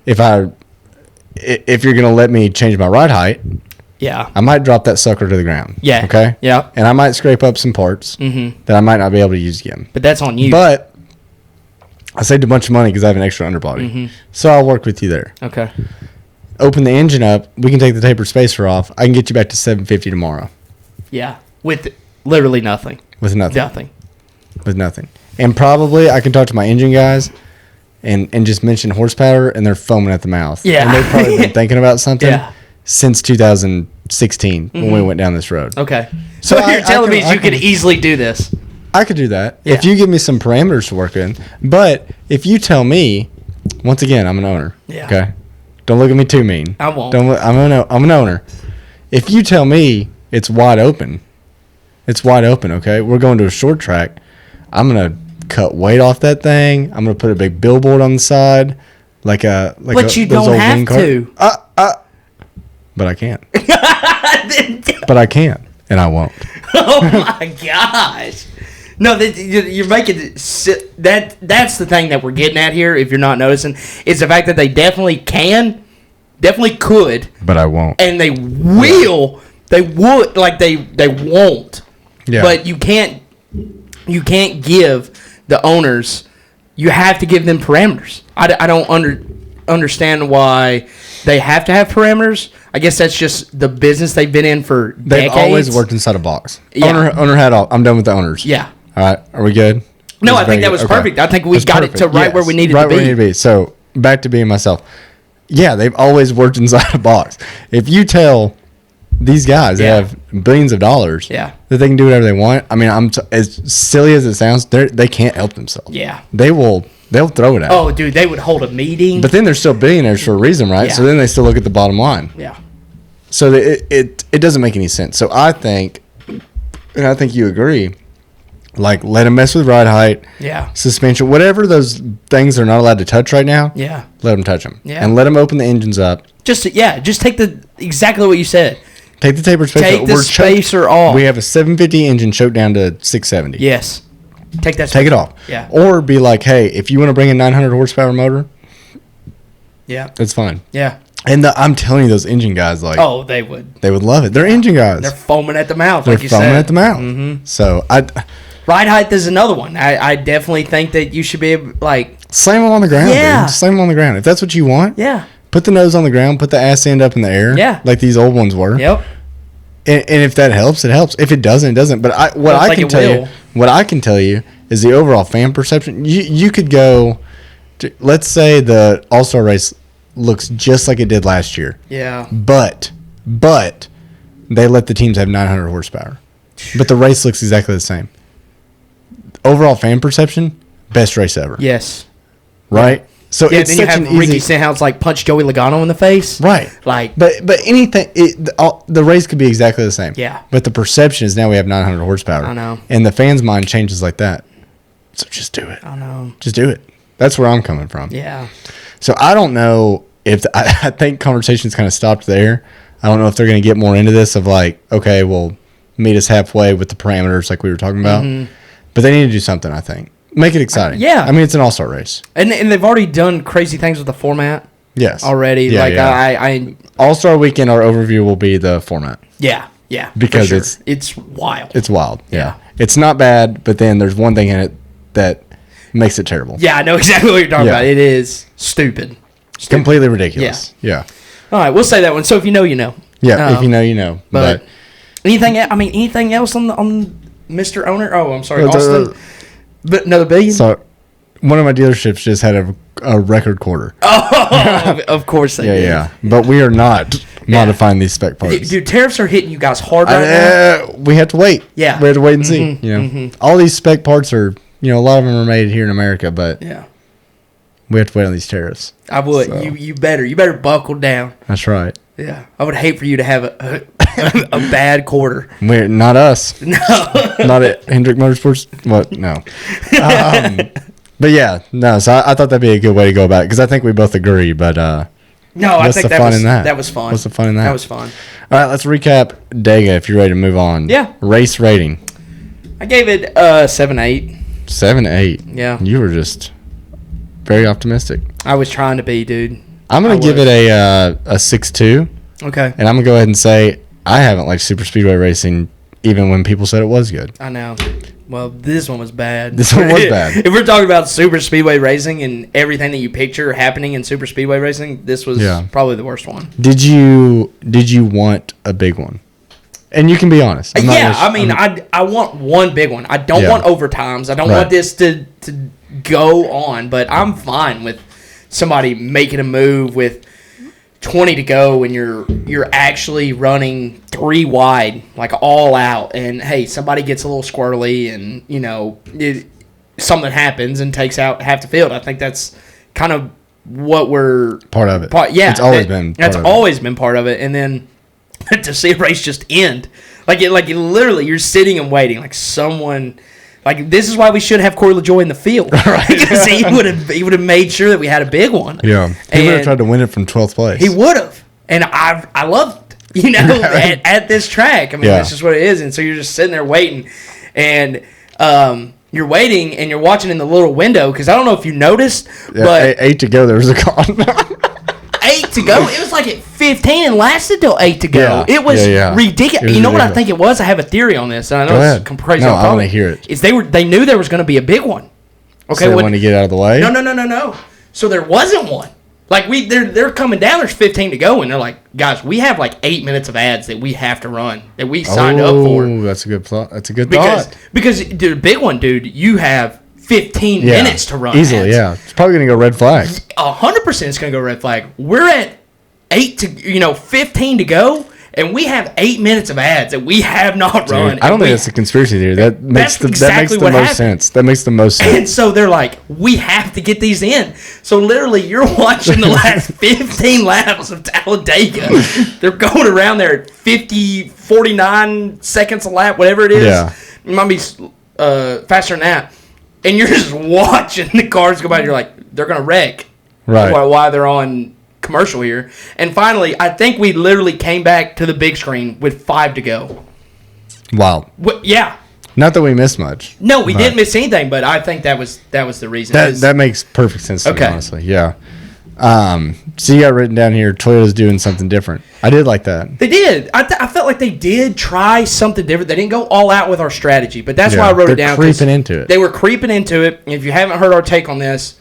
if you're going to let me change my ride height, I might drop that sucker to the ground. Yeah. Okay? Yeah. And I might scrape up some parts that I might not be able to use again. But that's on you. But I saved a bunch of money because I have an extra underbody. So I'll work with you there. Okay. Open the engine up. We can take the tapered spacer off. I can get you back to $750 tomorrow. Yeah. With literally nothing. With nothing. Nothing. With nothing. And probably I can talk to my engine guys and just mention horsepower, and they're foaming at the mouth. Yeah. And they've probably been thinking about something since 2016 when we went down this road. Okay. So what you're telling me is you could easily do this. I could do that if you give me some parameters to work in. But if you tell me, once again, I'm an owner. Yeah. Okay. Don't look at me too mean. I won't. I'm an owner. If you tell me it's wide open, okay? We're going to a short track. I'm going to cut weight off that thing. I'm going to put a big billboard on the side like But you don't have to. But I can't. But I can't, and I won't. Oh my gosh. No, you're making that. That's the thing that we're getting at here. If you're not noticing, is the fact that they definitely could, but I won't, and they will. They would, like they won't. Yeah. But you can't give the owners. You have to give them parameters. I don't understand why they have to have parameters. I guess that's just the business they've been in for decades. They've always worked inside a box. Yeah. Owner had all. I'm done with the owners. Yeah. All right. Are we good? No, I think that was perfect. I think we got it to where we needed to be. Right where we need to be. So back to being myself. Yeah, they've always worked inside a box. If you tell these guys they have billions of dollars that they can do whatever they want, I mean, as silly as it sounds, they can't help themselves. Yeah. They'll throw it out. Oh, dude, they would hold a meeting. But then they're still billionaires for a reason, right? Yeah. So then they still look at the bottom line. Yeah. So it doesn't make any sense. So I think, and I think you agree, like let them mess with ride height, suspension, whatever those things they're not allowed to touch right now. Yeah. Let them touch them. Yeah. And let them open the engines up. Just take exactly what you said. Take the tapered spacer. Take the spacer off. We have a 750 engine choked down to 670. Yes. Take it off. Yeah. Or be like, hey, if you want to bring a 900 horsepower motor, that's fine. Yeah. And I'm telling you, those engine guys, like, oh, they would love it. They're engine guys. They're foaming at the mouth. They're like you said. foaming at the mouth. Mm-hmm. So ride height is another one. I definitely think that you should be able, like, slam them on the ground. Yeah. Dude. Slam them on the ground if that's what you want. Yeah. Put the nose on the ground. Put the ass end up in the air. Yeah. Like these old ones were. Yep. And if that helps, it helps. If it doesn't, it doesn't. But what I can tell you is the overall fan perception. You could go, let's say the All-Star race looks just like it did last year. Yeah. But they let the teams have 900 horsepower. But the race looks exactly the same. overall fan perception, best race ever. Yes. Right? So it's then such you have an Ricky easy... Stenhouse like punch Joey Logano in the face. Right. Like, but anything, the race could be exactly the same. Yeah. But the perception is now we have 900 horsepower. I know. And the fans' mind changes like that. So just do it. I know. Just do it. That's where I'm coming from. Yeah. So I don't know if I think conversation's kind of stopped there. I don't know if they're going to get more into this of like, okay, well, meet us halfway with the parameters like we were talking about. Mm-hmm. But they need to do something, I think. Make it exciting. Yeah. I mean, it's an all-star race. And they've already done crazy things with the format. Yes. Already. Yeah, like, yeah. I All-Star Weekend, our overview will be the format. Yeah. Yeah. Because sure. it's wild. It's wild. Yeah. Yeah. It's not bad, but then there's one thing in it that makes it terrible. Yeah, I know exactly what you're talking about. It is stupid. Completely ridiculous. Yeah. All right, we'll say that one. So if you know, you know. Yeah, if you know, you know. But anything else on Mr. Owner? Oh, I'm sorry, Austin. But another billion? So one of my dealerships just had a record quarter. Oh, of course they did. Yeah. But we are not modifying these spec parts. Dude, tariffs are hitting you guys hard right now. We have to wait. Yeah. We have to wait and see. You know, all these spec parts are, a lot of them are made here in America, but we have to wait on these tariffs. I would. So. You better buckle down. That's right. Yeah. I would hate for you to have a bad quarter. Not us. No. Not at Hendrick Motorsports. What? No. But yeah, no. So I thought that'd be a good way to go about it because I think we both agree. But no, I think that was fun. What's the fun in that? That was fun. All right, let's recap Dega if you're ready to move on. Yeah. Race rating. I gave it 7-8. 7-8. Yeah. You were just very optimistic. I was trying to be, dude. I'm gonna give it a 6-2. Okay. And I'm gonna go ahead and say I haven't liked super speedway racing even when people said it was good. I know. Well, this one was bad. This one was bad. If we're talking about super speedway racing and everything that you picture happening in super speedway racing, this was probably the worst one. Did you want a big one? And you can be honest. I want one big one. I don't want overtimes. I don't want this to go on, but I'm fine with somebody making a move with 20 to go and you're actually running 3 wide, like all out, and hey, somebody gets a little squirrely and something happens and takes out half the field. I think that's kind of what we're part of it. Yeah, it's always been. That's always been part of it. And then to see a race just end, like it literally, you're sitting and waiting, like someone. Like, this is why we should have Corey LaJoy in the field. Right? Because he would have made sure that we had a big one. Yeah. He would have tried to win it from 12th place. He would have. And I loved it, at this track. I mean, that's just what it is. And so you're just sitting there waiting. And you're waiting and you're watching in the little window. Because I don't know if you noticed. But 8 to go, there was a con. 8 to go? It was like at 15 and lasted till 8 to go. It was ridiculous. You know what I think it was? I have a theory on this, and I know it's crazy. No, I want to hear it. They knew there was going to be a big one. Okay, so they want to get out of the way? No. So there wasn't one. Like they're coming down. There's 15 to go, and they're like, guys, we have like 8 minutes of ads that we have to run that we signed up for. Oh, that's a good thought. That's a good thought. Because dude, a big one, dude, you have 15 minutes to run easily. ads. It's probably going to go red flag. 100% it's going to go red flag. We're at 15 to go, and we have 8 minutes of ads that we have not run. I don't think that's a conspiracy theory. That makes the most sense. That makes the most sense. And so they're like, we have to get these in. So literally, you're watching the last 15 laps of Talladega. They're going around there at 49 seconds a lap, whatever it is. Yeah. It might be faster than that. And you're just watching the cars go by, and you're like, they're going to wreck. Right. Why they're on commercial here. And finally, I think we literally came back to the big screen with 5 to go. Wow. Yeah. Not that we missed much. No, we didn't miss anything, but I think that was the reason. That makes perfect sense to me, honestly. Yeah. So you got written down here, Toyota's doing something different. I did like that. They did. I felt like they did try something different. They didn't go all out with our strategy, but that's why I wrote it down. Creeping into it. They were creeping into it. If you haven't heard our take on this,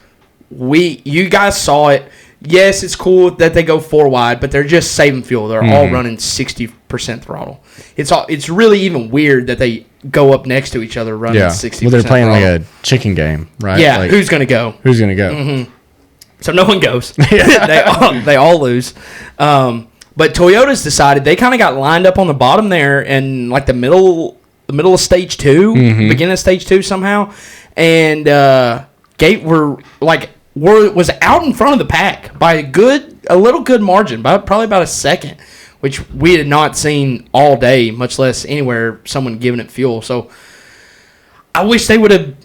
you guys saw it. Yes, it's cool that they go 4 wide, but they're just saving fuel. They're all running 60% throttle. It's really even weird that they go up next to each other running 60%. Well, they're playing throttle. like a chicken game, right? Yeah, like, who's going to go? Who's going to go? Mm-hmm. So no one goes. they all lose. But Toyota's decided they kind of got lined up on the bottom there, and like the middle the middle of stage 2, beginning of stage 2 somehow, and Gate was out in front of the pack by a little good margin, by probably about a second, which we had not seen all day, much less anywhere someone giving it fuel. So I wish they would have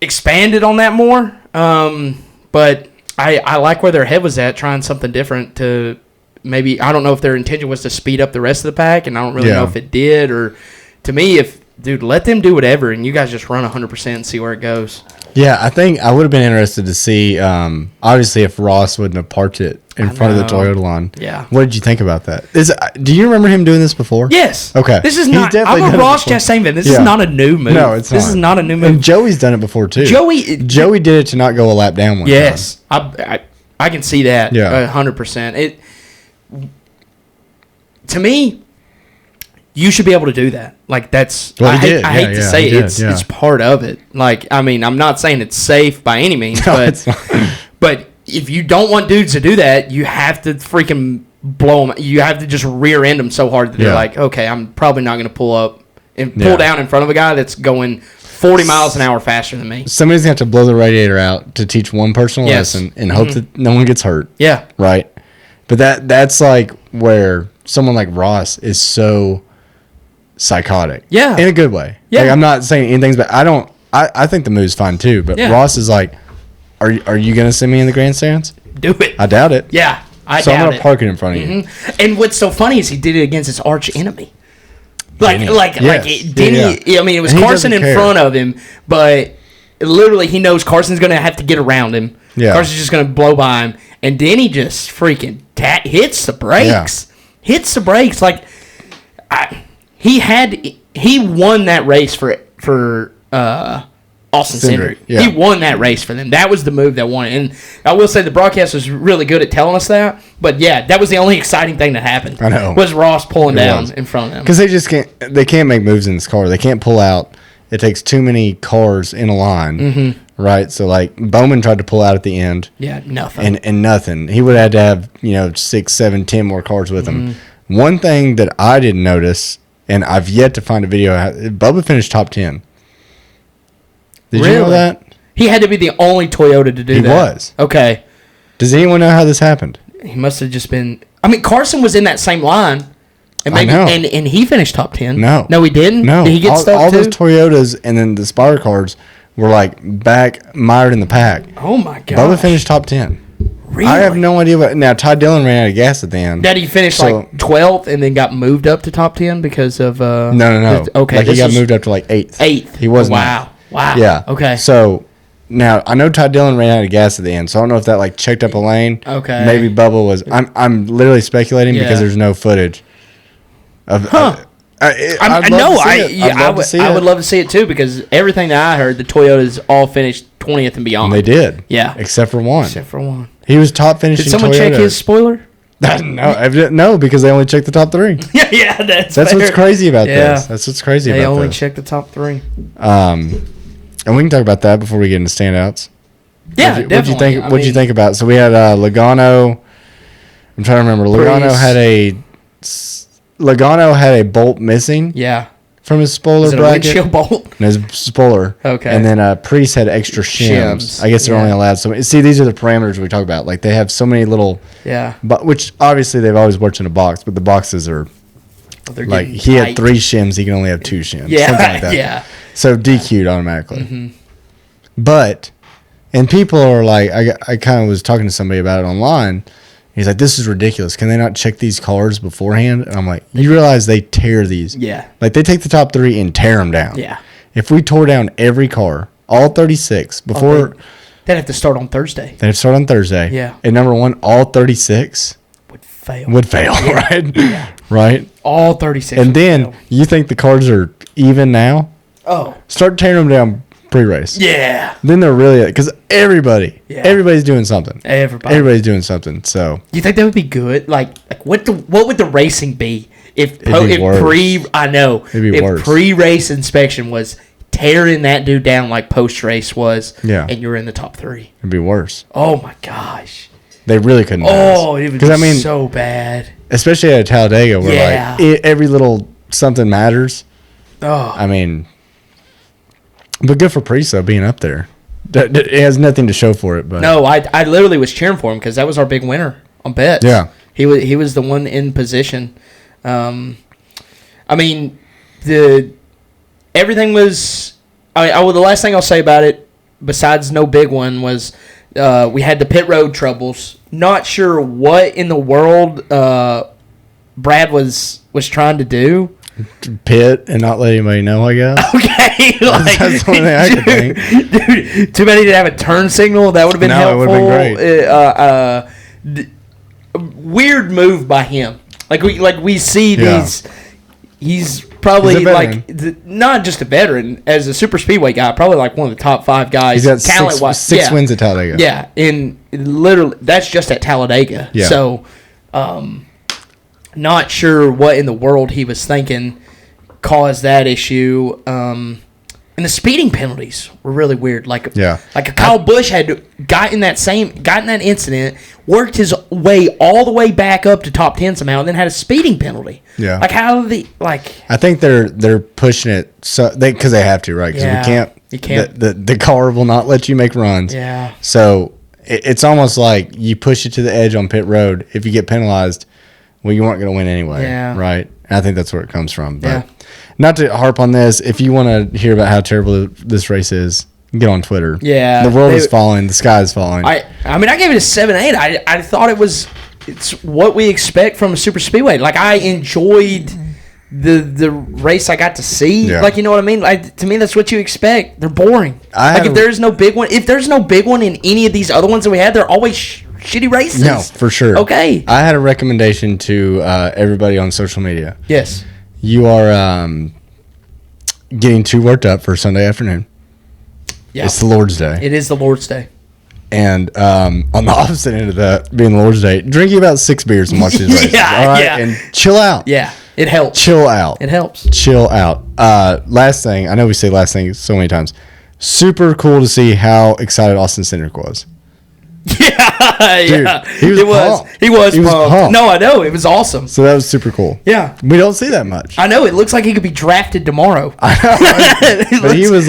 expanded on that more, but I like where their head was at, trying something different to maybe, I don't know if their intention was to speed up the rest of the pack, and I don't really know if it did, or to me, dude, let them do whatever, and you guys just run 100% and see where it goes. Yeah, I think I would have been interested to see, obviously, if Ross wouldn't have parked it in front of the Toyota line. Yeah. What did you think about that? Do you remember him doing this before? Yes. Okay. This is not, I'm a Ross Chastain fan. This is not a new move. No, it's not. This is not a new move. And Joey's done it before, too. Joey did it to not go a lap down one time. Yes. I can see that 100%. To me, you should be able to do that. Like, that's... Well, I hate to say it. It's part of it. Like, I mean, I'm not saying it's safe by any means, but if you don't want dudes to do that, you have to freaking blow them. You have to just rear end them so hard that they're like, okay, I'm probably not going to pull up and pull down in front of a guy that's going 40 miles an hour faster than me. Somebody's going to have to blow the radiator out to teach one person a lesson and hope that no one gets hurt. Yeah. Right? But that's like where someone like Ross is so psychotic. Yeah. In a good way. Yeah. Like, I'm not saying anything's bad. I think the move's fine too, but Ross is like, are you going to send me in the grandstands? Do it. I doubt it. Yeah. I doubt it. So I'm going to park it in front of you. And what's so funny is he did it against his arch enemy. Denny. I mean, it was Carson in front of him, but literally he knows Carson's going to have to get around him. Yeah. Carson's just going to blow by him. And Denny just freaking hits the brakes. Yeah. Hits the brakes. Like, he won that race for Austin Cindric. Yeah. He won that race for them. That was the move that won it. And I will say the broadcast was really good at telling us that. But yeah, that was the only exciting thing that happened. I know. Was Ross pulling down in front of them. Because they can't make moves in this car. They can't pull out. It takes too many cars in a line. Right? So like Bowman tried to pull out at the end. Yeah, nothing. And nothing. He would have had to have, 6, 7, 10 more cars with him. One thing that I didn't notice, and I've yet to find a video, Bubba finished top 10. Did you know that? He had to be the only Toyota to do that. He was. Okay. Does anyone know how this happened? He must have just been... I mean, Carson was in that same line. And maybe, and he finished top 10. No, he didn't? No. Did he get stuck all too? Those Toyotas and then the Spire cars were like mired in the pack. Oh, my God. Bubba finished top 10. Really? I have no idea what... Now, Ty Dillon ran out of gas at the end. Did he finish 12th and then got moved up to top 10 because of... No. Okay. Like he got moved up to 8th. 8th. He wasn't. Wow. Yeah. Okay. So, now, I know Ty Dillon ran out of gas at the end, so I don't know if that checked up a lane. Okay. Maybe Bubba was... I'm literally speculating because there's no footage. I would love to see it too because everything that I heard, the Toyotas all finished 20th and beyond. They did. Yeah. Except for one. He He was top finishing. Did someone Toyota. check his spoiler? No, because they only checked the top 3. yeah, that's what's crazy about this. That's what's crazy about this. They only checked the top 3. And we can talk about that before we get into standouts. Yeah, definitely. What'd you think about it? So we had Logano. I'm trying to remember. Logano had a bolt missing. Yeah. From his spoiler bracket. Windshield bolt? And his spoiler. Okay. And then Priest had extra shims. I guess they're only allowed so many. See, these are the parameters we talk about. Like, they have so many little... Yeah. Which, obviously, they've always worked in a box, but the boxes are... Like, he had 3 shims, he can only have 2 shims. Yeah. Something like that. Yeah. So, DQ'd automatically. But... And people are like... I kind of was talking to somebody about it online... He's like, this is ridiculous. Can they not check these cars beforehand? And I'm like, you realize they tear these. Yeah. Like, they take the top 3 and tear them down. Yeah. If we tore down every car, all 36, before... They'd have to start on Thursday. They'd have to start on Thursday. Yeah. And number one, all 36... Would fail, right? Yeah. Right? All 36 And then, you think the cars are even now? Oh. Start tearing them down pre-race. Yeah. Then they're really... Because everybody's doing something. Everybody's doing something, so... You think that would be good? Like what would the racing be if pre-race inspection was tearing that dude down like post-race was and you're in the top 3? It'd be worse. Oh, my gosh. They really couldn't. Oh, it would be so bad. Especially at Talladega where every little something matters. I mean, but good for Priest though, being up there. It has nothing to show for it, but no, I literally was cheering for him because that was our big winner on bets. Yeah, he was the one in position. I mean, everything was. The last thing I'll say about it, besides no big one, was we had the pit road troubles. Not sure what in the world Brad was trying to do. Pit and not let anybody know, I guess. Okay, that's the only thing I could think. Dude, too bad he didn't have a turn signal. That would have been helpful. It would have been great. Weird move by him. Like we see these. He's probably not just a veteran, as a super speedway guy, probably like one of the top 5 guys. He's got six wins at Talladega. Yeah, and literally that's just at Talladega. Yeah. So, not sure what in the world he was thinking caused that issue. And the speeding penalties were really weird. Like Kyle Busch had gotten that incident, worked his way all the way back up to top 10 somehow, and then had a speeding penalty. Yeah. Like how do they I think they're pushing it because they have to, right? Because you can't. The car will not let you make runs. Yeah. So it's almost like you push it to the edge on pit road. If you get penalized, well, you weren't going to win anyway. Yeah. Right. And I think that's where it comes from. But yeah. Not to harp on this, if you want to hear about how terrible this race is, get on Twitter. Yeah. The world is falling. The sky is falling. I mean, I gave it a 7-8. I thought it's what we expect from a super speedway. Like, I enjoyed the race I got to see. Yeah. Like, you know what I mean? Like, to me, that's what you expect. They're boring. If there's no big one in any of these other ones that we had, they're always shitty races. No, for sure. Okay. I had a recommendation to everybody on social media. Yes. You are getting too worked up for Sunday afternoon. Yeah. It's the Lord's Day. It is the Lord's Day. And on the opposite end of that, being the Lord's Day, drinking about 6 beers and watch these races. All right? Yeah. And chill out. Yeah. It helps. Chill out. It helps. Chill out. Last thing, I know we say last thing so many times. Super cool to see how excited Austin Cindric was. Yeah, Dude, yeah. He was pumped. No, I know. It was awesome. So that was super cool. Yeah. We don't see that much. I know. It looks like he could be drafted tomorrow. I know. But he was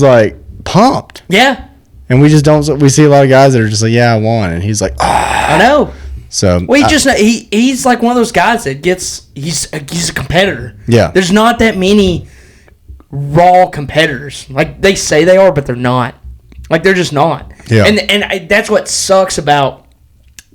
like pumped. Yeah. And we just don't. We see a lot of guys that are just like, yeah, I won. And he's like, I know. So well, he's like one of those guys that he's a competitor. Yeah. There's not that many raw competitors. Like they say they are, but they're not. Like they're just not. Yeah. And that's what sucks about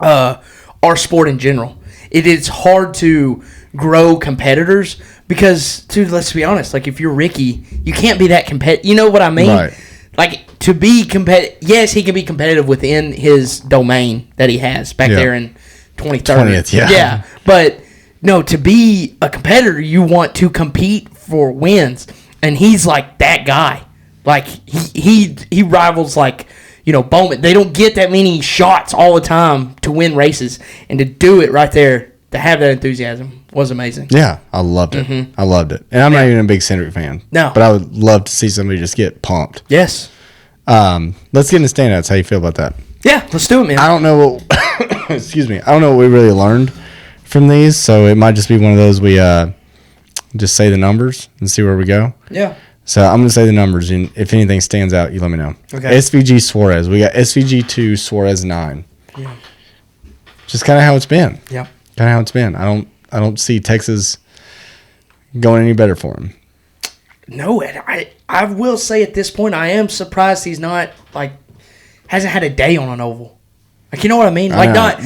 our sport in general. It is hard to grow competitors because, dude, let's be honest. Like if you're Ricky, you can't be that competitive. You know what I mean? Right. Like to be competitive. Yes, he can be competitive within his domain that he has back there in 20th. Yeah. Yeah. But no, to be a competitor, you want to compete for wins, and he's like that guy. Like he rivals like, you know, Bowman. They don't get that many shots all the time to win races, and to do it right there, to have that enthusiasm was amazing. Yeah, I loved it. Mm-hmm. I loved it. And I'm not even a big Cindric fan. No. But I would love to see somebody just get pumped. Yes. Let's get into standouts. How you feel about that? Yeah, let's do it, man. I don't know what excuse me. I don't know what we really learned from these, so it might just be one of those we just say the numbers and see where we go. Yeah. So I'm going to say the numbers, and if anything stands out, you let me know. Okay. SVG Suarez. We got SVG 2, Suarez 9. Yeah. Just kind of how it's been. Yeah. Kind of how it's been. I don't see Texas going any better for him. No, and I will say at this point, I am surprised he's not, like, hasn't had a day on an oval. Like, you know what I mean? Like, not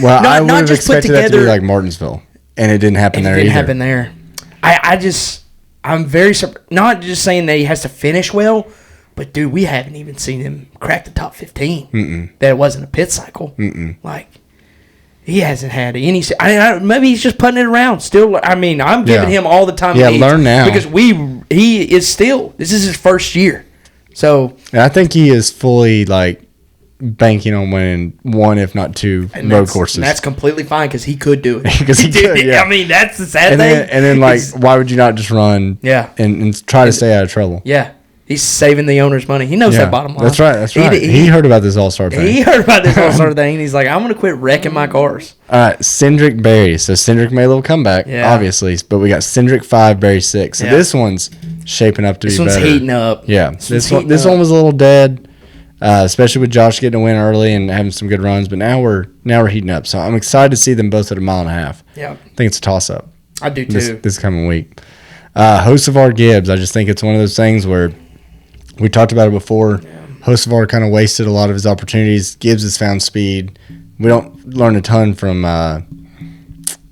just put together. That to be like Martinsville, and it didn't happen there either. It didn't happen there. I'm very surprised. Not just saying that he has to finish well, but, dude, we haven't even seen him crack the top 15. Mm-mm. That it wasn't a pit cycle. Mm-mm. Like, he hasn't had any. Maybe he's just putting it around. Still, I mean, I'm giving him all the time. Yeah, learn now because he is still. This is his first year, so. And I think he is fully like banking on winning one, if not two, road courses. And that's completely fine because he could do it. Because he could. Yeah. I mean, that's the sad thing. And then like, why would you not just run? Yeah. And try to stay out of trouble. Yeah. He's saving the owner's money. He knows that bottom line. That's right. He heard about this All-Star thing. He heard about this All-Star thing, and he's like, I'm going to quit wrecking my cars. All right, Cindric Barry. So Cindric made a little comeback, obviously, but we got Cindric 5, Barry 6. So this one's shaping up to be better. This one's heating up. Yeah, this one was a little dead, especially with Josh getting a win early and having some good runs. But now we're heating up. So I'm excited to see them both at 1.5 miles. Yeah, I think it's a toss up. I do too. This coming week. Hocevar Gibbs. I just think it's one of those things where we talked about it before. Yeah. Hocevar kind of wasted a lot of his opportunities. Gibbs has found speed. We don't learn a ton from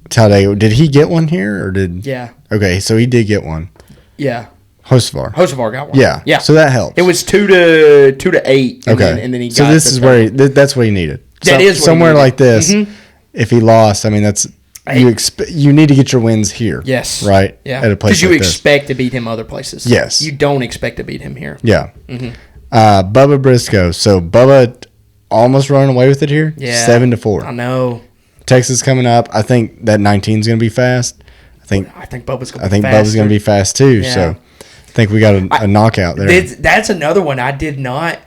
Talladega. Did he get one here or did? Yeah. Okay, so he did get one. Yeah. Hocevar got one. Yeah. Yeah. So that helps. It was 2 to 8. Okay. And then he got. So this is where that's what he needed. That is what somewhere he needed. like this. Mm-hmm. If he lost, I mean that's you need to get your wins here. Yes. Right. Yeah. At a place because you like expect to beat him other places. Yes. You don't expect to beat him here. Yeah. Mm-hmm. Bubba Briscoe. So Bubba almost running away with it here. Yeah. 7-4. I know. Texas coming up. I think that 19 is going to be fast. I think Bubba's going to be fast. Bubba's going to be fast too. Yeah. So I think we got a knockout there. That's another one I did not.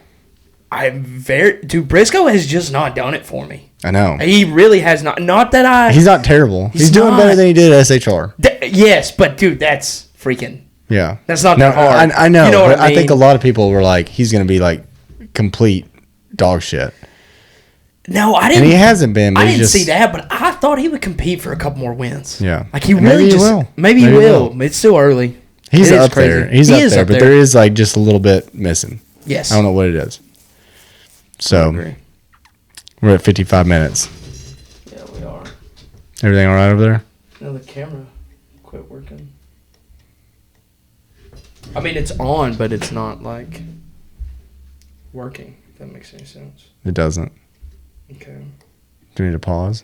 Briscoe has just not done it for me. I know. He really has not. Not that I. He's not terrible. He's doing better than he did at SHR. Yes, but dude, that's freaking. Yeah. That's not that hard. I know. You know what I mean? I think a lot of people were like, he's going to be like complete dog shit. No, I didn't. And he hasn't been. I didn't see that, but I thought he would compete for a couple more wins. Yeah. Like he really will. Maybe he will. It's still early. He's up there. He's up there, but there is like just a little bit missing. Yes. I don't know what it is. So we're at 55 minutes. Yeah, we are. Everything all right over there? No, the camera quit working. I mean, it's on, but it's not like working. If that makes any sense. It doesn't. Okay. Do we need to pause?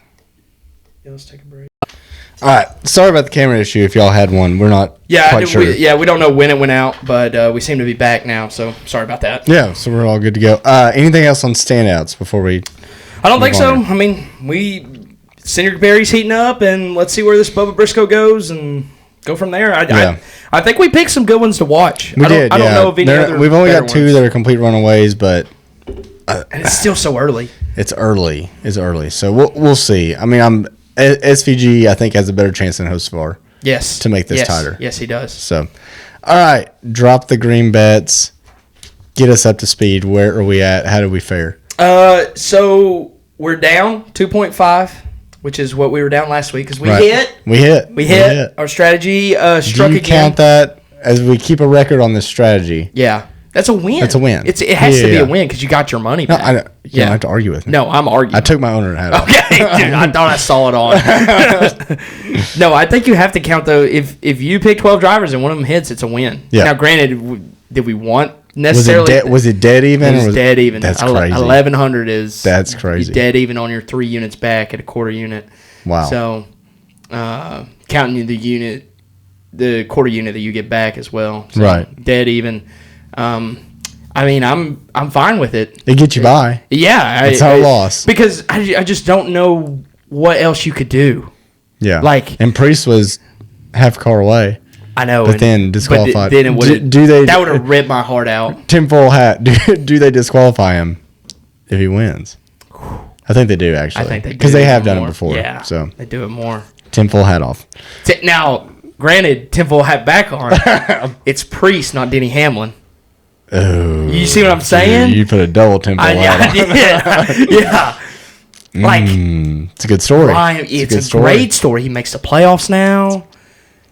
Yeah, let's take a break. All right. Sorry about the camera issue. If y'all had one, we're not quite sure. We don't know when it went out, but we seem to be back now. So sorry about that. Yeah. So we're all good to go. Anything else on standouts before we? I don't think so. I mean, Senator Berry's heating up, and let's see where this Bubba Briscoe goes, and go from there. I think we picked some good ones to watch. I don't know if any other. We've only got 2 that are complete runaways, but and it's still so early. It's early. So we'll see. I mean, SVG I think has a better chance than Hocevar. Yes. To make this tighter. Yes, he does. So, all right, drop the green bets. Get us up to speed. Where are we at? How do we fare? So we're down 2.5, which is what we were down last week because we hit our strategy. Struck again. Do you count that as we keep a record on this strategy? Yeah. That's a win. That's a win. It has to be a win because you got your money back. You don't have to argue with me. No, I'm arguing. I took my owner hat off. Okay, dude, I thought I saw it on. No, I think you have to count, though. If you pick 12 drivers and one of them hits, it's a win. Yeah. Now, granted, did we want necessarily... Was it dead even? It was dead even. That's crazy. 1,100 is... That's crazy. Dead even on your 3 units back at a quarter unit. Wow. So, counting the quarter unit that you get back as well. So right. Dead even. I mean, I'm fine with it. It gets you by. Yeah, it's our loss because I just don't know what else you could do. Yeah, and Priest was half a car away. I know, but then disqualified. Then that would have ripped my heart out. Tinfoil hat. Do they disqualify him if he wins? I think they do actually. I think they do because they have done it before. Yeah, so they do it more. Tinfoil hat off. Now, granted, tinfoil hat back on. It's Priest, not Denny Hamlin. Oh, you see what I'm saying? You put a double tinfoil hat on. Yeah. It's a good story. It's a great story. He makes the playoffs now.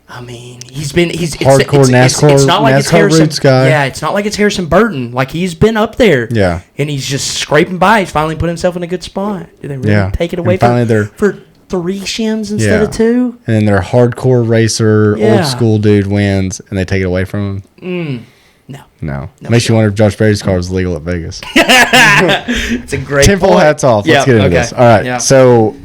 I mean, he's hardcore NASCAR. It's not like it's Harrison. Roots guy. Yeah, it's not like it's Harrison Burton. Like he's been up there. Yeah, and he's just scraping by. He's finally put himself in a good spot. Do they really take it away for 3 shims instead of 2? And then their hardcore racer, old school dude wins, and they take it away from him. No. Makes you wonder if Josh Berry's car was legal at Vegas. It's a great tinfoil hats off. Let's get into this. All right. Yeah. So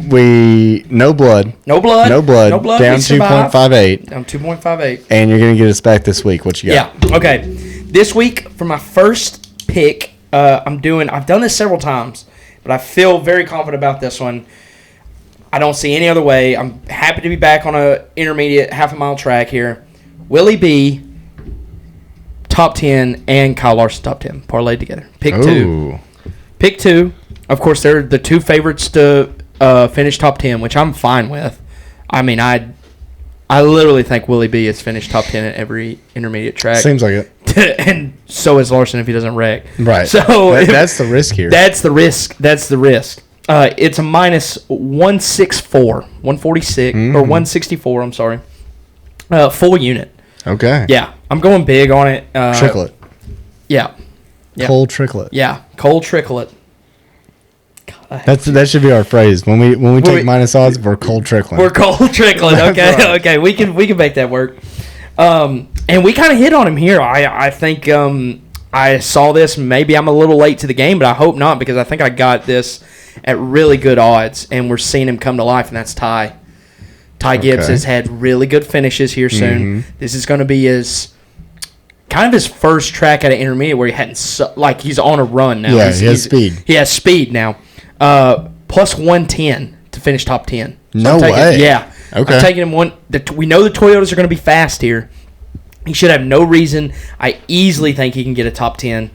no blood. Down 2.58. Down 2.58. And you're gonna get us back this week. What you got? Yeah. Okay. This week for my first pick, I've done this several times, but I feel very confident about this one. I don't see any other way. I'm happy to be back on a intermediate half-a-mile track here. Willie B. Top 10 and Kyle Larson top 10 parlayed together. Pick 2. Pick 2. Of course, they're the 2 favorites to finish top 10, which I'm fine with. I mean, I literally think Willie B has finished top 10 at every intermediate track. Seems like it. And so is Larson if he doesn't wreck. Right. So that's the risk here. That's the risk. It's a minus 164, 146, or 164, I'm sorry. Full unit. Okay. Yeah. I'm going big on it. Tricklet. Yeah. Cold tricklet. Yeah. Cold tricklet. That should be our phrase when we take minus odds. We're cold trickling. We're cold trickling. Okay, right. Okay, we can make that work. And we kind of hit on him here. I think I saw this. Maybe I'm a little late to the game, but I hope not because I think I got this at really good odds, and we're seeing him come to life. And that's Ty. Ty Gibbs has had really good finishes here soon. Mm-hmm. This is going to be his first track at an intermediate where he hadn't he's on a run now. Yeah, he has speed. He has speed now. Plus 110 to finish top 10. So no way. Yeah. Okay. I'm taking him one. We know the Toyotas are going to be fast here. He should have no reason. I easily think he can get a top 10.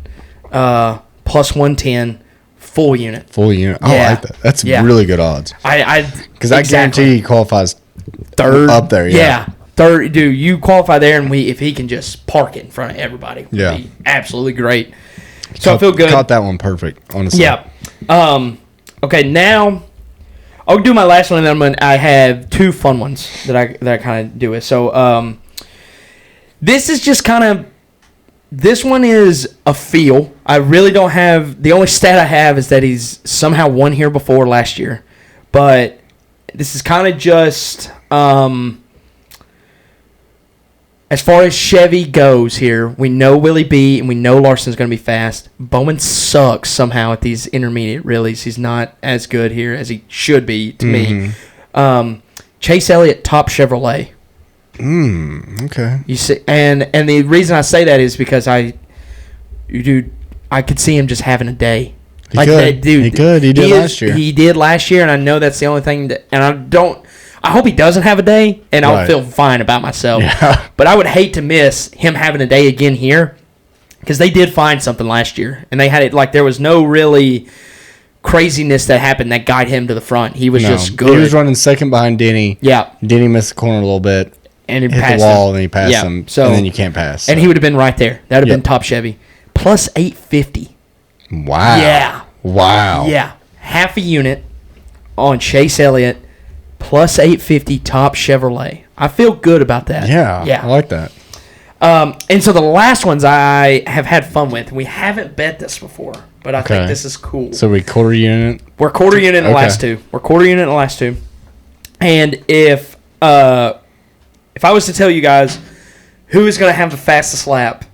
Plus 110, full unit. Full unit. I like that. That's really good odds. Because I guarantee he qualifies third up there. Yeah. Third, dude, you qualify there, and if he can just park it in front of everybody, would be absolutely great. So I feel good. Caught that one perfect, honestly. Yeah. Okay, now I'll do my last one, and then I have two fun ones that I kind of do with. So this is just kind of this one is a feel. I really don't have the only stat I have is that he's somehow won here before last year, but this is kind of just. As far as Chevy goes here, we know Willie B and we know Larson's going to be fast. Bowman sucks somehow at these intermediate reallys. He's not as good here as he should be to me. Chase Elliott, top Chevrolet. Okay. You see, and the reason I say that is because I could see him just having a day. He could. He did last year. He did last year, and I know that's the only thing I hope he doesn't have a day, and I'll feel fine about myself. Yeah. But I would hate to miss him having a day again here because they did find something last year, and they had it like there was no really craziness that happened that guided him to the front. He was just good. He was running second behind Denny. Yeah. Denny missed the corner a little bit. And he hit passed the wall, him. and he passed him. So, and then you can't pass. So. And he would have been right there. That would have been top Chevy. Plus 850. Wow. Yeah. Wow. Yeah. Half a unit on Chase Elliott. Plus 850 top Chevrolet. I feel good about that. Yeah. I like that. And so the last ones I have had fun with. We haven't bet this before, but I think this is cool. So we quarter unit? We're quarter unit in the last two. And if I was to tell you guys who is going to have the fastest lap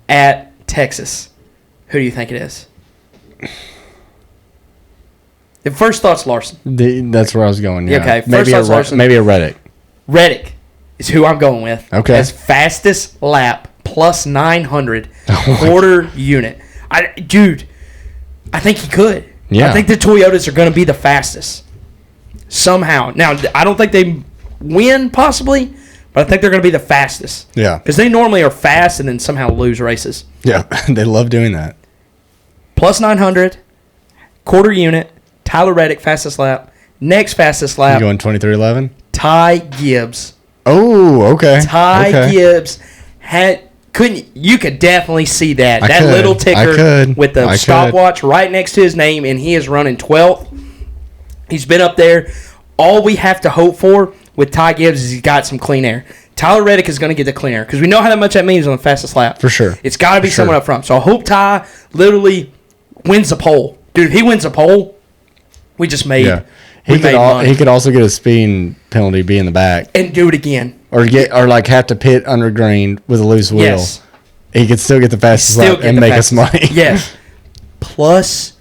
at Texas, who do you think it is? The first thought's Larson. That's where I was going. Yeah. Okay. First thought's Larson. Maybe a Reddick. Reddick is who I'm going with. Okay. As fastest lap plus 900 quarter unit. I think he could. Yeah. I think the Toyotas are going to be the fastest somehow. Now I don't think they win possibly, but I think they're going to be the fastest. Yeah. Because they normally are fast and then somehow lose races. Yeah. They love doing that. Plus 900 quarter unit. Tyler Reddick, fastest lap. Next fastest lap. You going 23:11? Ty Gibbs. Oh, okay. Ty Gibbs you could definitely see that. Little ticker with the stopwatch right next to his name, and he is running 12th. He's been up there. All we have to hope for with Ty Gibbs is he's got some clean air. Tyler Reddick is going to get the clean air because we know how much that means on the fastest lap. For sure. It's got to be someone up front. So I hope Ty literally wins the pole. Dude, if he wins the pole, we just made money. He could also get a speeding penalty, be in the back, and do it again, or have to pit under green with a loose wheel. Yes, he could still get the fastest lap and make us money. Yes, plus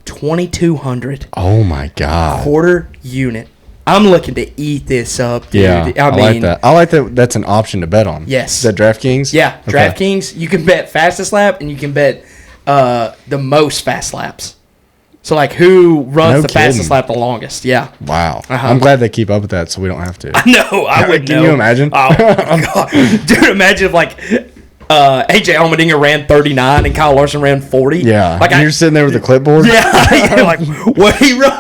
2,200. Oh my god! Quarter unit. I'm looking to eat this up, dude. Yeah, I like that. I like that. That's an option to bet on. Yes, is that DraftKings? Yeah, okay. DraftKings. You can bet fastest lap, and you can bet the most fast laps. So, who runs fastest lap the longest? Yeah. Wow. I'm glad they keep up with that so we don't have to. I know. I would know. Can you imagine? Oh, my God. Dude, imagine if, AJ Allmendinger ran 39 and Kyle Larson ran 40. Yeah. You're sitting there with a clipboard? Yeah. You're like, what he run?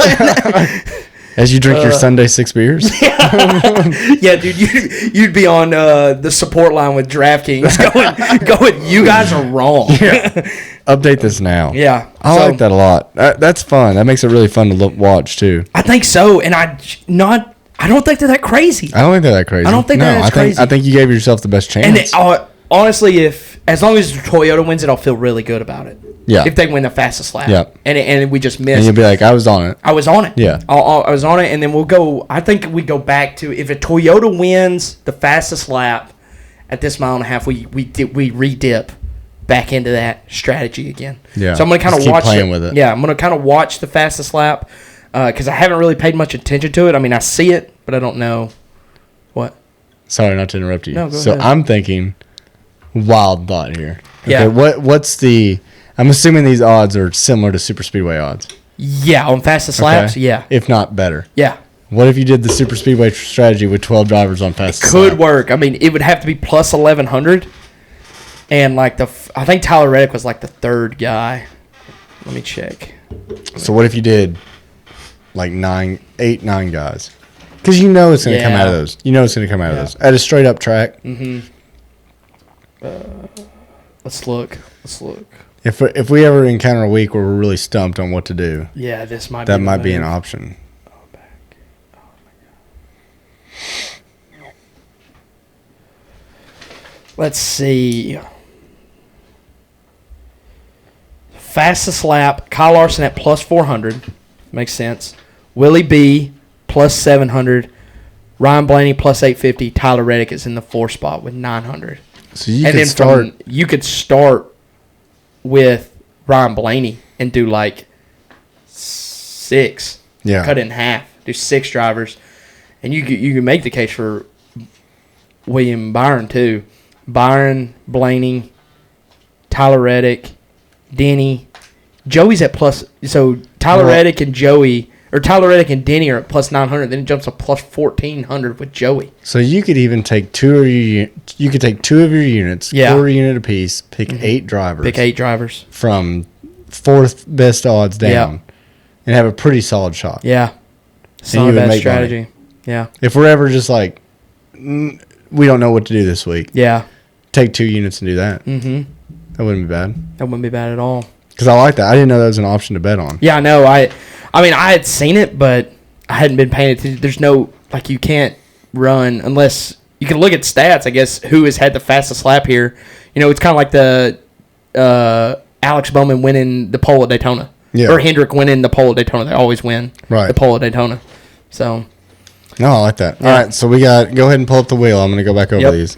As you drink your Sunday 6 beers? Yeah, dude, you'd be on the support line with DraftKings going, you guys are wrong. Yeah. Update this now. Yeah. I like that a lot. That's fun. That makes it really fun to watch, too. I think so, and I don't think they're that crazy. I don't think they're that crazy. I don't think they're that crazy. I think you gave yourself the best chance. And honestly, as long as Toyota wins it, I'll feel really good about it. Yeah. If they win the fastest lap. Yeah. And we just missed. And you'll be like, I was on it. I was on it. Yeah. I was on it, and then we'll go. I think we go back to if a Toyota wins the fastest lap at this mile and a half, we re-dip back into that strategy again. Yeah. So I'm going to kind of watch playing with it. Yeah, I'm going to kind of watch the fastest lap because I haven't really paid much attention to it. I mean, I see it, but I don't know what. Sorry, not to interrupt you. No, go ahead. I'm thinking wild thought here. Okay, Yeah. What's the? I'm assuming these odds are similar to super speedway odds. Yeah, on fastest laps. Yeah. If not better. Yeah. What if you did the super speedway strategy with 12 drivers on fastest Could lap? work. I mean, it would have to be plus 1,100, and I think Tyler Reddick was like the third guy. Let me check. So what if you did like 8, 9 guys? Because you know it's going to come out of those. You know it's going to come out of those at a straight up track. Mm-hmm. Let's look. If we ever encounter a week where we're really stumped on what to do, Yeah, this might. that be might be an option. Oh my god. Let's see. Fastest lap, Kyle Larson at plus 400. Makes sense. Willie B plus 700. Ryan Blaney plus 850. Tyler Reddick is in the 4th spot with 900. So you could start with Ryan Blaney and do like 6. Yeah. Cut it in half. Do 6 drivers. And you can make the case for William Byron too. Byron, Blaney, Tyler Reddick, Denny. Joey's at plus. So Tyler Reddick and Joey, or Tyler Reddick and Denny are at plus 900. Then it jumps to plus 1,400 with Joey. So you could even take 2 of your units, quarter unit apiece, pick 8 drivers. Pick 8 drivers from 4th best odds down, and have a pretty solid shot. Yeah, it's not a bad strategy. Money. Yeah. If we're ever just like, we don't know what to do this week. Yeah. Take 2 units and do that. Mm-hmm. That wouldn't be bad. That wouldn't be bad at all. Because I like that. I didn't know that was an option to bet on. Yeah, I know. I mean, I had seen it, but I hadn't been paying attention. There's no, you can't run unless, you can look at stats, I guess, who has had the fastest lap here. It's kind of like the Alex Bowman winning the pole at Daytona. Yeah. Or Hendrick winning the pole at Daytona. They always win the pole at Daytona. So. No, I like that. Yeah. All right, so we got, go ahead and pull up the wheel. I'm going to go back over these.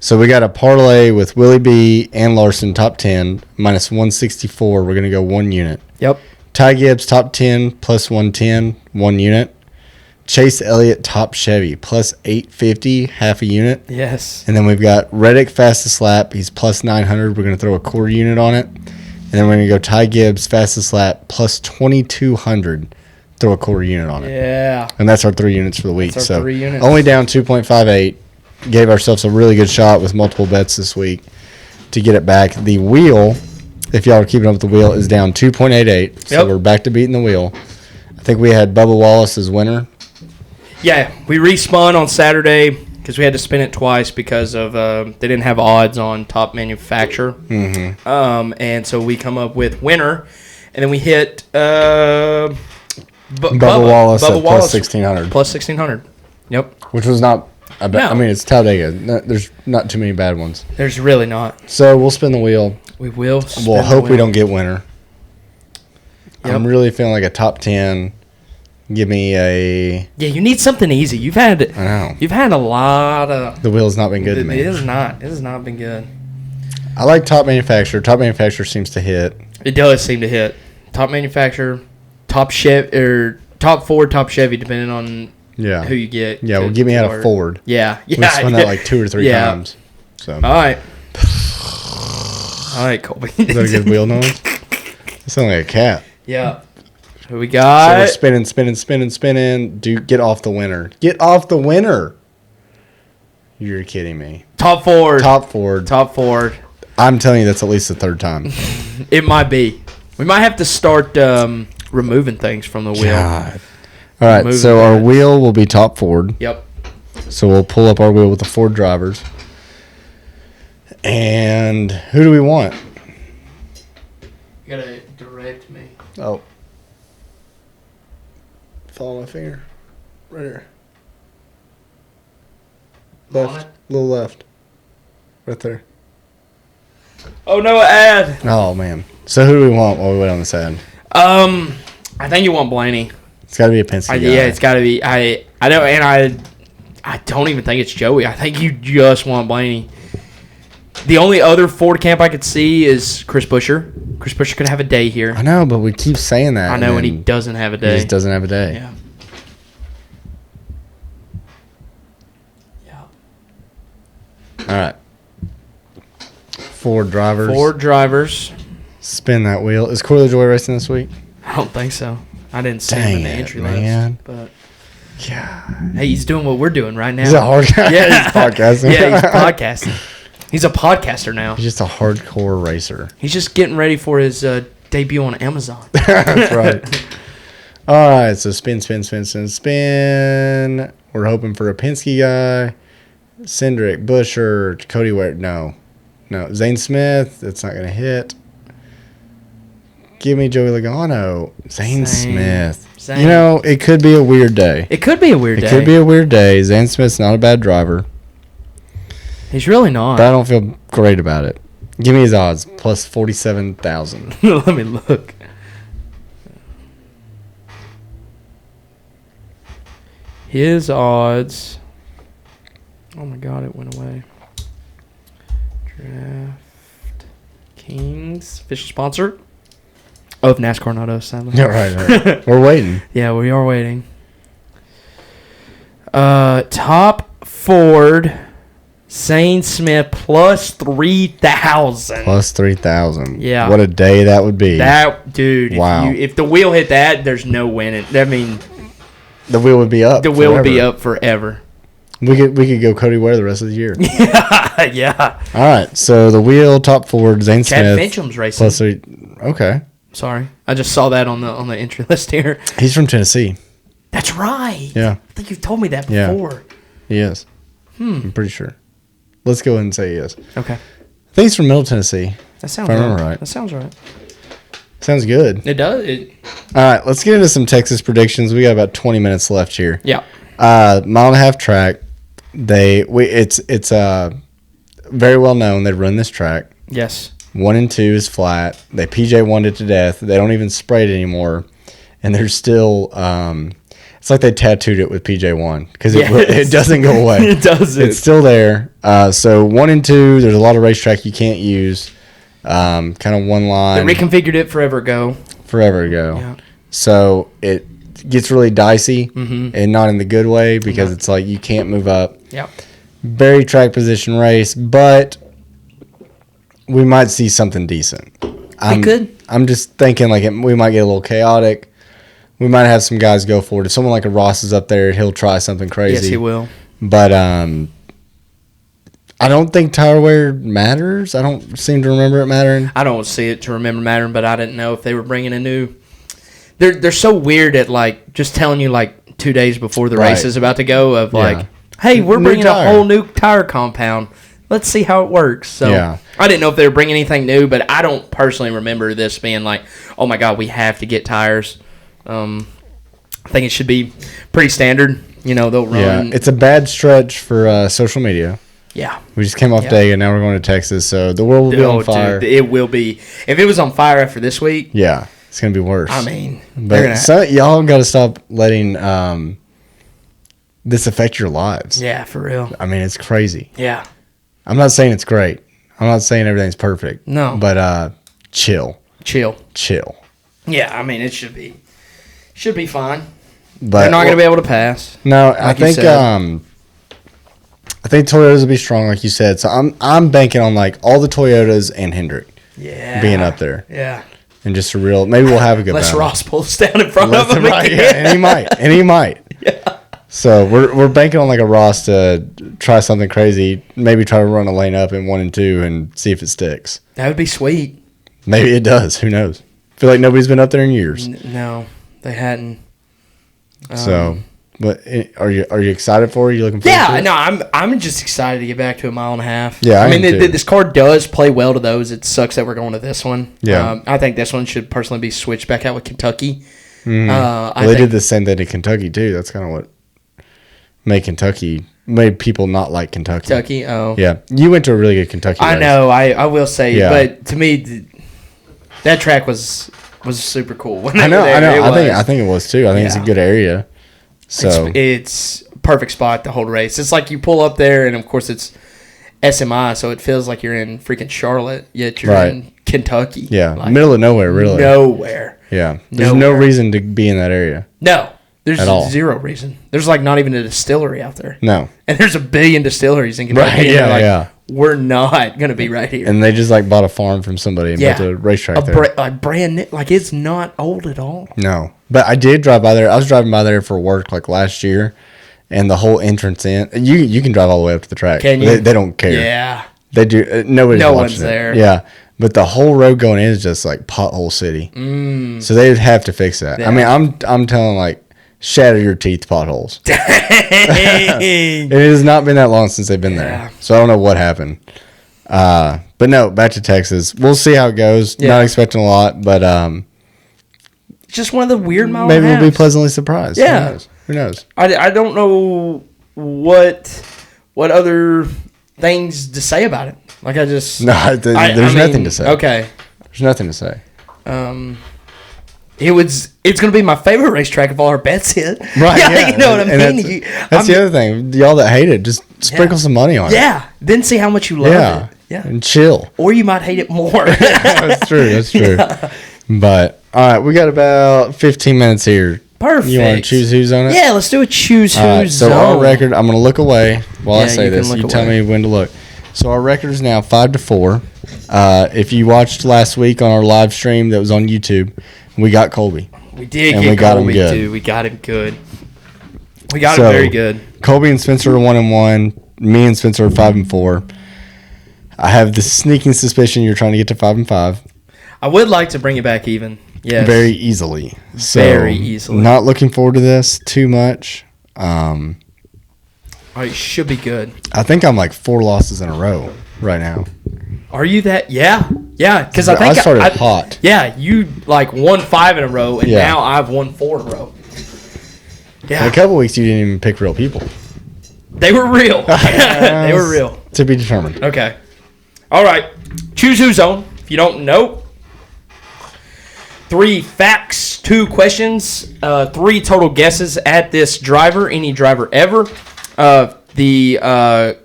So we got a parlay with Willie B and Larson top 10 minus 164. We're going to go 1 unit. Yep. Ty Gibbs top 10 plus 110, 1 unit. Chase Elliott top Chevy plus 850, half a unit. Yes. And then we've got Reddick fastest lap. He's plus 900. We're going to throw a quarter unit on it. And then we're going to go Ty Gibbs fastest lap plus 2,200. Throw a quarter unit on it. Yeah. And that's our 3 units for the week. That's our 3 units. Only down 2.58. Gave ourselves a really good shot with multiple bets this week to get it back. The wheel, if y'all are keeping up with the wheel, is down 2.88. So we're back to beating the wheel. I think we had Bubba Wallace as winner. Yeah, we respun on Saturday because we had to spin it twice because of they didn't have odds on top manufacturer. Mm-hmm. And so we come up with winner, and then we hit Bubba Wallace at plus 1,600. Plus 1,600. Yep. Which was not. I mean, it's Talladega. There's not too many bad ones. There's really not. So we'll spin the wheel. We will. We'll hope we don't get winner. Yep. I'm really feeling like a top 10. Give me a. Yeah, you need something easy. You've had. I know. You've had a lot of. The wheel's not been good to me. It is not. It has not been good. I like top manufacturer. Top manufacturer seems to hit. It does seem to hit. Top manufacturer, top Chevy, or top Ford, top Chevy, depending on. Yeah. Who you get. Yeah, well, give me out a Ford. Yeah. We spun that like 2 or 3 times. So. All right. All right, Colby. Is that a good wheel noise? It sounds like a cat. Yeah. So we got. So we're spinning. Dude, get off the winner. Get off the winner. You're kidding me. Top Ford. Top Ford. I'm telling you, that's at least the 3rd time. It might be. We might have to start removing things from the wheel. God. All right, Moving so our bets. wheel will be top Ford. Yep. So we'll pull up our wheel with the Ford drivers. And who do we want? You gotta direct me. Oh. Follow my finger. Right here. Left. Little left. Right there. Oh no, ad. Oh, man. So who do we want while we wait on this ad? I think you want Blaney. It's got to be a Penske guy. Yeah, it's got to be. I know, and I don't even think it's Joey. I think you just want Blaney. The only other Ford camp I could see is Chris Buescher. Chris Buescher could have a day here. I know, but we keep saying that. I know, and he doesn't have a day. He just doesn't have a day. Yeah. Yeah. All right. Ford drivers. Ford drivers. Spin that wheel. Is Corley Joy racing this week? I don't think so. I didn't see him in the entry man. list. But Yeah. hey, he's doing what we're doing right now. He's a hard guy. Yeah, he's podcasting. Yeah, he's podcasting. He's a podcaster now. He's just a hardcore racer. He's just getting ready for his debut on Amazon. That's right. All right, so spin. We're hoping for a Penske guy. Cindric, Buescher, Cody Ware. No. Zane Smith. That's not going to hit. Give me Joey Logano. Zane Smith. Zane. You know, it could be a weird day. It could be a weird day. It could be a weird day. Zane Smith's not a bad driver. He's really not. But I don't feel great about it. Give me his odds. Plus 47,000. Let me look. His odds. Oh my god, it went away. Draft Kings. Official sponsor of NASCAR, not us, sadly. Yeah, right. We're waiting. Yeah, we are waiting. Top Ford. Zane Smith plus 3,000. Plus 3,000. Yeah. What a day that would be. That dude. Wow. If the wheel hit that, there's no winning. I mean, the wheel would be up. the wheel would be up forever. We could go Cody Ware the rest of the year. Yeah. All right. So the wheel, top Ford, Zane Chad Smith. Finchem's racing. Plus 3. Okay. Sorry, I just saw that on the entry list here. He's from Tennessee. That's right. Yeah. I think you've told me that Yeah. before. He is. I'm pretty sure. Let's go ahead and say he is. Okay. I think he's from Middle Tennessee. That sounds If I remember right. That sounds right. Sounds good. It does. All right. Let's get into some Texas predictions. We got about 20 minutes left here. Yeah. Mile and a half track. It's very well known. They run this track. Yes. 1 and 2 is flat. They PJ1'd it to death. They don't even spray it anymore, and they're still. It's like they tattooed it with PJ1 because it doesn't go away. It doesn't. It's still there. So 1 and 2. There's a lot of racetrack you can't use. Kind of one line. They reconfigured it forever ago. Yeah. So it gets really dicey, and not in the good way because it's like you can't move up. Yeah. Very track position race, but we might see something decent. It could. I'm just thinking like we might get a little chaotic. We might have some guys go for it. If someone like a Ross is up there, he'll try something crazy. Yes, he will. But I don't think tire wear matters. I don't seem to remember it mattering. I don't see it to remember mattering, but I didn't know if they were bringing a new. They're so weird at like just telling you like 2 days before the race is about to go of like, hey, we're bringing a whole new tire compound. Let's see how it works. So I didn't know if they were bringing anything new, but I don't personally remember this being like, oh my god, we have to get tires. I think it should be pretty standard. You know, they'll run. Yeah, it's a bad stretch for social media. Yeah. We just came off Dega, now we're going to Texas, so the world will be on fire. Dude, it will be. If it was on fire after this week. Yeah, it's going to be worse. I mean, but y'all got to stop letting this affect your lives. Yeah, for real. I mean, it's crazy. Yeah. I'm not saying it's great. I'm not saying everything's perfect. No. But chill. Chill. Yeah, I mean, it should be fine. But they're not going to be able to pass. No, I think Toyotas will be strong, like you said. So I'm banking on like all the Toyotas and Hendrick being up there. Yeah. And just a real, maybe we'll have a good Unless battle. Ross pulls down in front of him again. Yeah, and he might. Yeah. So we're banking on like a Ross to try something crazy, maybe try to run a lane up in 1 and 2 and see if it sticks. That would be sweet. Maybe it does. Who knows? I feel like nobody's been up there in years. No, they hadn't. But are you excited for it? Are you looking forward to it? Yeah, no, I'm just excited to get back to a mile and a half. Yeah, I mean, this card does play well to those. It sucks that we're going to this one. Yeah. I think this one should personally be switched back out with Kentucky. They did the same thing to Kentucky, too. That's kind of what made people not like Kentucky. Kentucky, oh. Yeah. You went to a really good Kentucky race. I know, I will say, but to me, that track was super cool. I know. I think it was, too. I think it's a good area. So it's perfect spot to hold a race. It's like you pull up there, and of course it's SMI, so it feels like you're in freaking Charlotte, yet you're in Kentucky. Yeah, middle of nowhere, really. Nowhere. Yeah, there's no reason to be in that area. No, there's zero reason. There's like not even a distillery out there. No, and there's a billion distilleries in Kentucky. Right? Yeah, We're not gonna be right here. And they just like bought a farm from somebody and built a racetrack there. Brand new, like it's not old at all. No, but I did drive by there. I was driving by there for work like last year, and the whole entrance in. You can drive all the way up to the track. Can you? They don't care. Yeah, they do. No one's there. Yeah, but the whole road going in is just like pothole city. So they'd have to fix that. Yeah. I mean, I'm telling like shatter your teeth potholes. It has not been that long since they've been there, so I don't know what happened. But no, back to Texas. We'll see how it goes. Yeah. Not expecting a lot, but it's just one of the weird miles. Maybe we'll be pleasantly surprised. Yeah, who knows? I don't know what other things to say about it. Like there's nothing to say. Okay, there's nothing to say. It's going to be my favorite racetrack if all our bets hit. Right, yeah. You know what I mean? That's the other thing. Y'all that hate it, just sprinkle some money on it. Yeah. Then see how much you love it. Yeah. And chill. Or you might hate it more. That's true. Yeah. But, all right, we got about 15 minutes here. Perfect. You want to choose who's on it? Yeah, let's do a choose who's so zone. Our record, I'm going to look away while I say this. You tell me when to look. So our record is now 5-4. If you watched last week on our live stream that was on YouTube, we got Colby. We did and get Colby, too. We got him good. We got him very good. Colby and Spencer are 1-1. Me and Spencer are 5-4. I have the sneaking suspicion you're trying to get to 5-5. I would like to bring it back even. Yes. Very easily. Very easily. Not looking forward to this too much. It should be good. I think I'm like 4 losses in a row right now. Are you that? Yeah. Because I think I started hot. Yeah, you like won 5 in a row, and now I've won 4 in a row. Yeah. In a couple weeks, you didn't even pick real people. They were real. They were real. To be determined. Okay. All right. Choose who's zone. If you don't know, 3 facts, 2 questions, 3 total guesses at this driver, any driver ever. The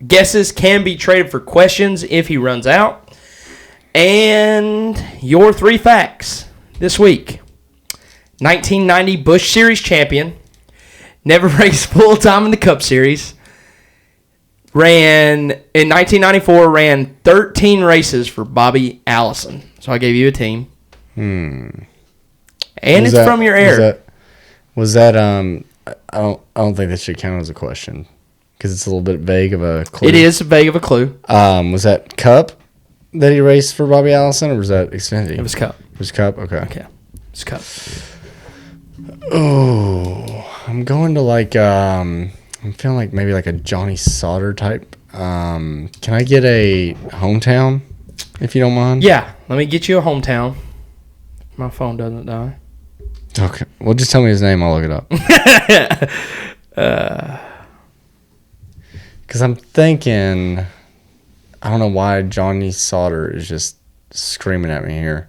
guesses can be traded for questions if he runs out. And your 3 facts this week. 1990 Busch Series champion. Never raced full time in the Cup Series. In 1994, ran 13 races for Bobby Allison. So I gave you a team. And it's from your era. Was that I don't think that should count as a question because it's a little bit vague of a clue. It is vague of a clue. Was that Cup that he raced for Bobby Allison, or was that Xfinity? It was Cup. It was Cup? Okay. Okay. It's Cup. Oh, I'm going to I'm feeling like maybe like a Johnny Sauter type. Can I get a hometown, if you don't mind? Yeah, let me get you a hometown. My phone doesn't die. Okay. Well, just tell me his name. I'll look it up. Because I'm thinking, I don't know why Johnny Sauter is just screaming at me here.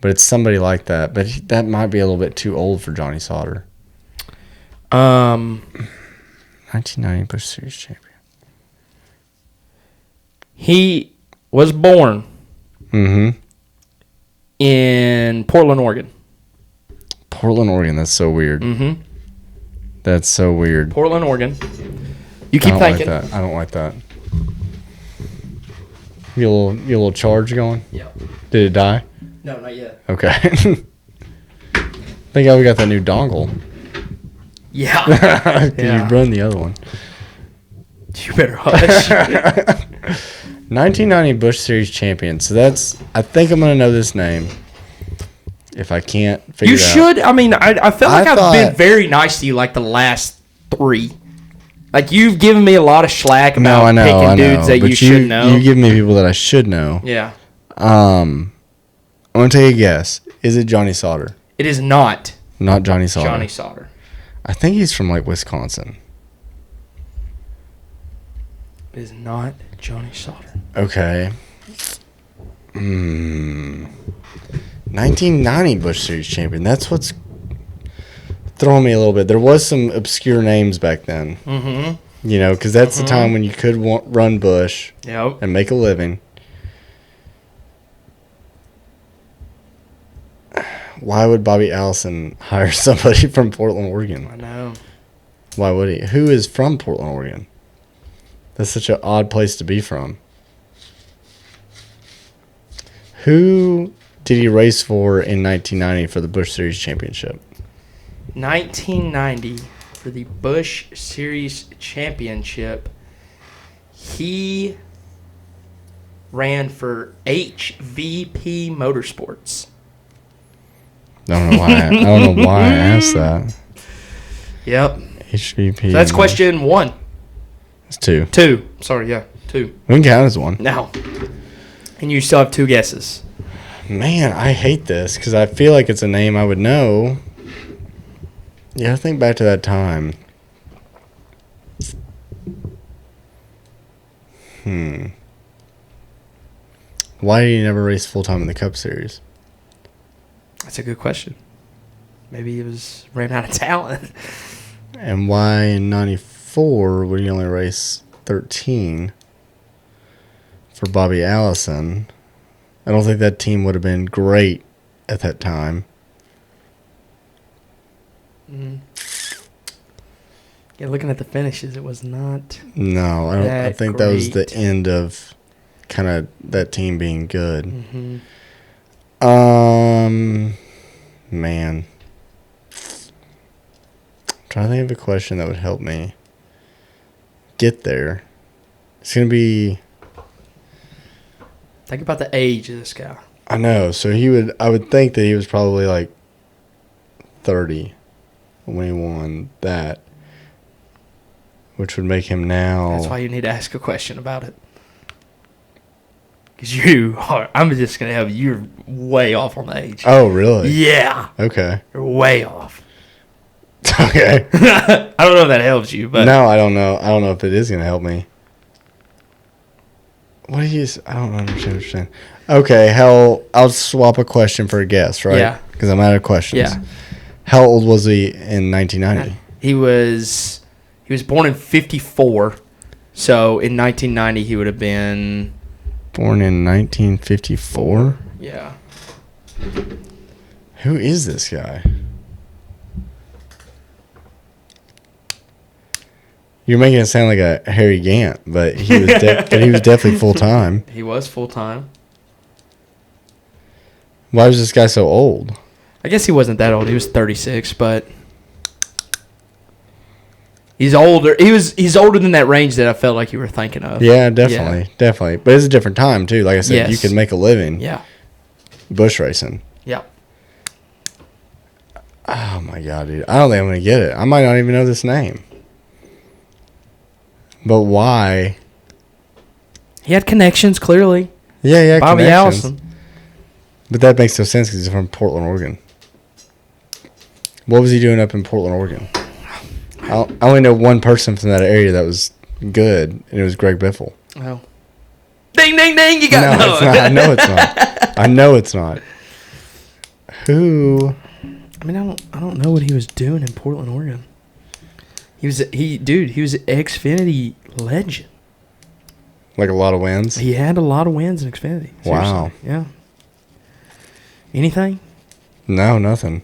But it's somebody like that. But that might be a little bit too old for Johnny Sauter. 1990 Busch Series champion. He was born in Portland, Oregon. Portland, Oregon. That's so weird. Mm-hmm. That's so weird. Portland, Oregon. You keep thinking. Like that. I don't like that. You a little charge going? Yeah. Did it die? No, not yet. Okay. Thank God we got that new dongle. Yeah. You run the other one. You better hush. 1990 Busch Series champion. So I think I'm going to know this name. if I can't figure You it out. should. I mean, I felt like I've been thought- very nice to you like the last 3. Like, you've given me a lot of slack about picking dudes that but you should know. You give me people that I should know. Yeah. I'm going to take a guess. Is it Johnny Sauter? It is not Not Johnny Sauter. Johnny Sauter. I think he's from, like, Wisconsin. It is not Johnny Sauter. Okay. 1990 Busch Series champion. That's what's throwing me a little bit. There was some obscure names back then. Mm-hmm. You know, because that's the time when you could run Busch Yep. and make a living. Why would Bobby Allison hire somebody from Portland, Oregon? I know. Why would he? Who is from Portland, Oregon? That's such an odd place to be from. Who did he race for in 1990 for the Busch Series Championship? 1990 for the Busch Series Championship. He ran for HVP Motorsports. I don't know why I asked that. Yep. HVP. So that's question 1. It's 2. 2. Sorry, yeah. 2. We can count as 1. Now. And you still have 2 guesses. Man, I hate this because I feel like it's a name I would know. Yeah, I think back to that time. Why did he never race full time in the Cup Series? That's a good question. Maybe he ran out of talent. And why in 94 would he only race 13 for Bobby Allison? I don't think that team would have been great at that time. Yeah, looking at the finishes, it was not. No, I don't. I think that was the great. end of kind of that team being good. Mm-hmm. Man, I'm trying to think of a question that would help me get there. It's gonna be. Think about the age of this guy. I know. So I would think that he was probably like 30 when he won that, which would make him now. That's why you need to ask a question about it. Because I'm just going to have you're way off on the age. Oh, really? Yeah. Okay. You're way off. Okay. I don't know if that helps you, but. No, I don't know. I don't know if it is going to help me. What do you? I don't understand what you're saying. Okay, I'll swap a question for a guess, right? Yeah. Because I'm out of questions. Yeah. How old was he in 1990? He was born in 54. So in 1990, he would have been. Born in 1954? Yeah. Who is this guy? You're making it sound like a Harry Gant, but he was definitely full time. He was full time. Why was this guy so old? I guess he wasn't that old. He was 36, but he's older. He's older than that range that I felt like you were thinking of. Yeah, definitely. But it's a different time too. Like I said, Yes. you can make a living Yeah. bush racing. Yeah. Oh my god, dude! I don't think I'm gonna get it. I might not even know this name. But why? He had connections, clearly. Yeah, Bobby connections. Allison. But that makes no sense because he's from Portland, Oregon. What was he doing up in Portland, Oregon? I only know one person from that area that was good, and it was Greg Biffle. Oh. Ding, ding, ding. You got No, it's not. I know it's not. I know it's not. Who? I mean, I don't know what he was doing in Portland, Oregon. He was an Xfinity legend. Like a lot of wins? He had a lot of wins in Xfinity. Seriously. Wow. Yeah. Anything? No, nothing.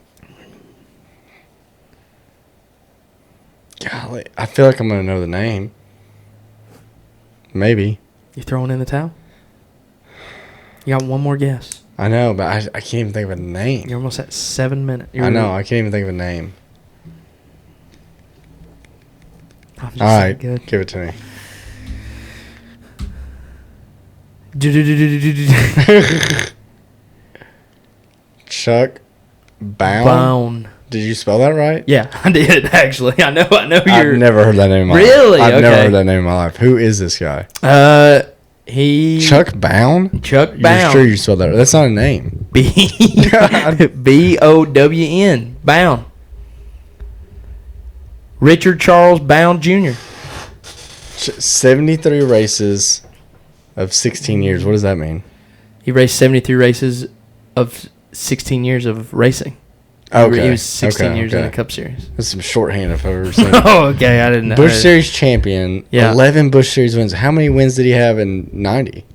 Golly, I feel like I'm going to know the name. Maybe. You throwing in the towel? You got one more guess. I know, but I can't even think of a name. You're almost at 7 minutes. I know, I can't even think of a name. I'm just All right, good. give it to me. Do-do-do-do-do-do-do. Chuck Bown. Did you spell that right? Yeah, I did actually. I know. You're. I've never heard that name in my life. Really? I've never heard that name in my life. Who is this guy? Chuck Bown. Chuck Bown. You're sure you spelled that right? That's not a name. Bown. Bown. Richard Charles Bound Jr. 73 races of 16 years. What does that mean? He raced 73 races of 16 years of racing. Okay. He was 16 years in the Cup Series. That's some shorthand if I've ever seen it. Oh, okay. I didn't know. Busch Series champion. Yeah. 11 Busch Series wins. How many wins did he have in 90?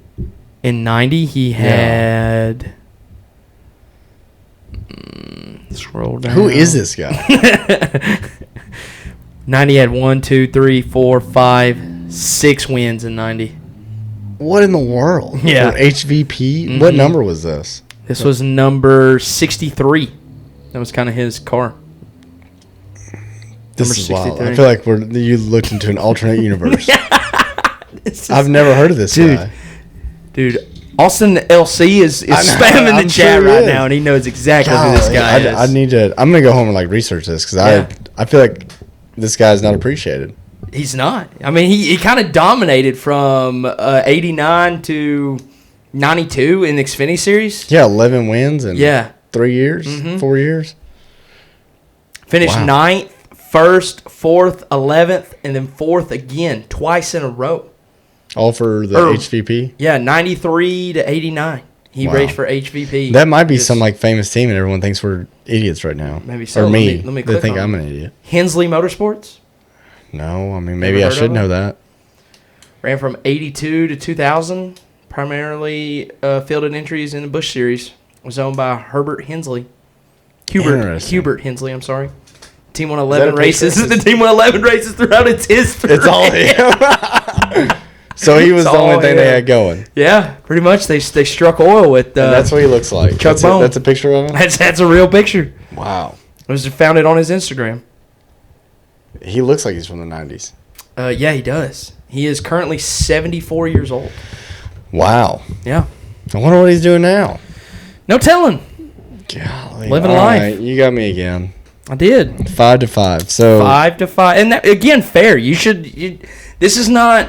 In 90, he had... Scroll down. Who is this guy? 90 had 1, 2, 3, 4, 5, 6 wins in 90. What in the world? Yeah. For HVP? Mm-hmm. What number was this? This was number 63. That was kind of his car. This is wild. 63. I feel like you looked into an alternate universe. I've never heard of this guy. Dude, Austin LC is spamming the chat right now, and he knows exactly who this guy is. I need to. I'm gonna go home and research this because I feel like this guy's not appreciated. He's not. I mean, he kind of dominated from 89 to 92 in the Xfinity Series. Yeah, 11 wins in 3 years, Mm-hmm. 4 years. Finished 9th, 1st, 4th, 11th, and then 4th again, twice in a row. All for the HVP? Yeah, 93 to 89. He raced for HVP. That might be some famous team and everyone thinks we're idiots right now. Maybe so. Or me. Let me they think I'm an idiot. Hensley Motorsports. No, I mean, maybe I should know that. Ran from 82 to 2000. Primarily fielded entries in the Busch Series. Was owned by Hubert Hensley. Hubert Hensley, I'm sorry. Team won 11 races. The team won 11 races throughout its history. It's all him. So he was the only thing they had going. Yeah, pretty much. They struck oil with. And that's what he looks like. Chuck Bowman. That's a picture of him? That's a real picture. Wow. It was found on his Instagram. He looks like he's from the 90s. Yeah, he does. He is currently 74 years old. Wow. Yeah. I wonder what he's doing now. No telling. Golly. Living life. Right, you got me again. I did. 5 to 5. So 5 to 5. And that, again, fair. This is not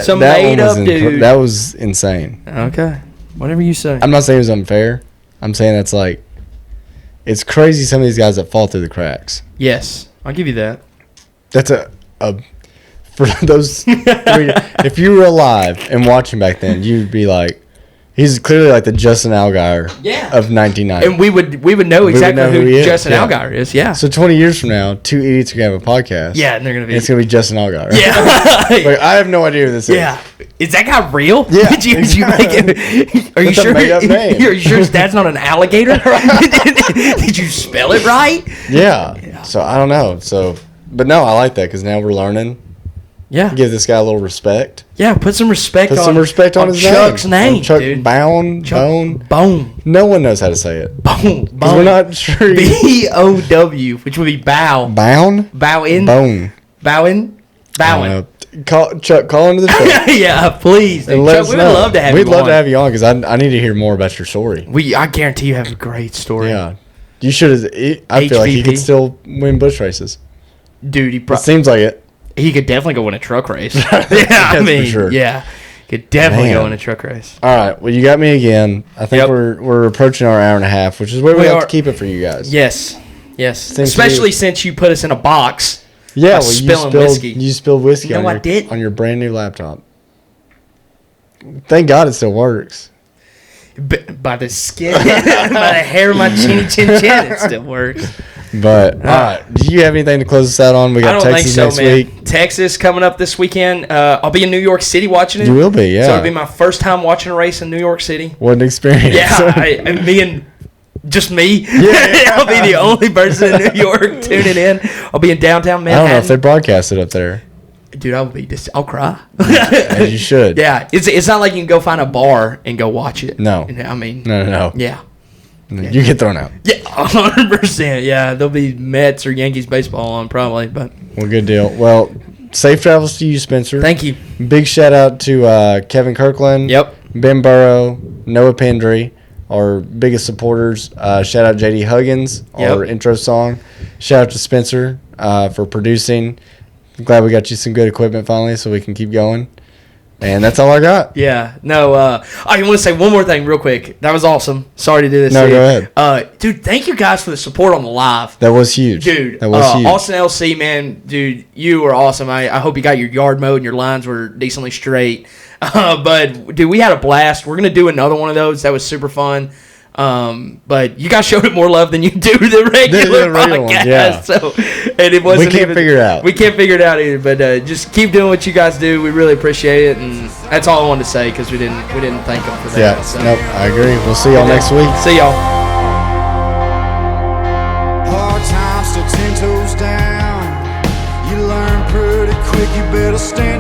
some made up dude. That was insane. Okay. Whatever you say. I'm not saying it was unfair. I'm saying that's it's crazy some of these guys that fall through the cracks. Yes. I'll give you that. That's for those three, if you were alive and watching back then, you'd be like, he's clearly like the Justin Allgaier of 1990. And we would know exactly who Justin Allgaier is. Yeah. So 20 years from now, two idiots are going to have a podcast. Yeah, and they're going to be. It's going to be Justin Allgaier. Yeah. I have no idea who this is. Yeah. Is that guy real? Yeah. Did you make it? Are you sure? Are you sure his dad's not an alligator? Did you spell it right? Yeah. So I don't know. But no, I like that because now we're learning. Yeah. Give this guy a little respect. Yeah, put some respect on his Chuck's name. Chuck dude. Bone. No one knows how to say it. Bone. We're not sure. B-O-W, which would be bow. Bown? Bowin. Bone. Bowin. Bowin. Chuck, call into the show. Yeah, please. Dude. Chuck, we would love to have you on. We'd love to have you on because I need to hear more about your story. I guarantee you have a great story. Yeah. You should. I feel like he could still win Busch races. Dude, it seems like it. He could definitely go win a truck race. I mean, for sure. Yeah, could definitely go in a truck race. All right, well, you got me again. I think we're approaching our hour and a half, which is where we have to keep it for you guys. Yes. Especially since you put us in a box. Yeah, spilling whiskey. You spilled whiskey on your brand new laptop. Thank God it still works. By the skin, by the hair of my chinny chin, it still works. But all right, do you have anything to close us out on? We got Texas next week. Texas coming up this weekend. I'll be in New York City watching it. You will be, yeah. So it'll be my first time watching a race in New York City. What an experience! Yeah, just me. Yeah. I'll be the only person in New York tuning in. I'll be in downtown Manhattan. I don't know if they broadcast it up there. Dude, I'll cry. As you should. Yeah, it's not like you can go find a bar and go watch it. No. I mean, no. Yeah. You get thrown out. Yeah, 100%. Yeah, there'll be Mets or Yankees baseball on probably, but. Well, good deal. Well, safe travels to you, Spencer. Thank you. Big shout out to Kevin Kirkland. Yep. Ben Burrow, Noah Pendry. our biggest supporters. Shout out JD Huggins, our intro song. Shout out to Spencer for producing. Glad we got you some good equipment finally so we can keep going. And that's all I got. Yeah. No, I want to say one more thing real quick. That was awesome. Sorry to do this. No, go ahead. Dude, thank you guys for the support on the live. That was huge. Dude, that was huge. Austin LC, man, dude, you were awesome. I hope you got your yard mowed and your lines were decently straight. But, dude, we had a blast. We're going to do another one of those. That was super fun. But you guys showed it more love than you do the regular podcast. Ones, yeah. So, and it wasn't. We can't figure it out. We can't figure it out either. But just keep doing what you guys do. We really appreciate it, and that's all I wanted to say because we didn't thank them for that. Yeah. So. Nope. I agree. We'll see y'all next week. See y'all. Hard times still 10 toes down. You learn pretty quick. You better stand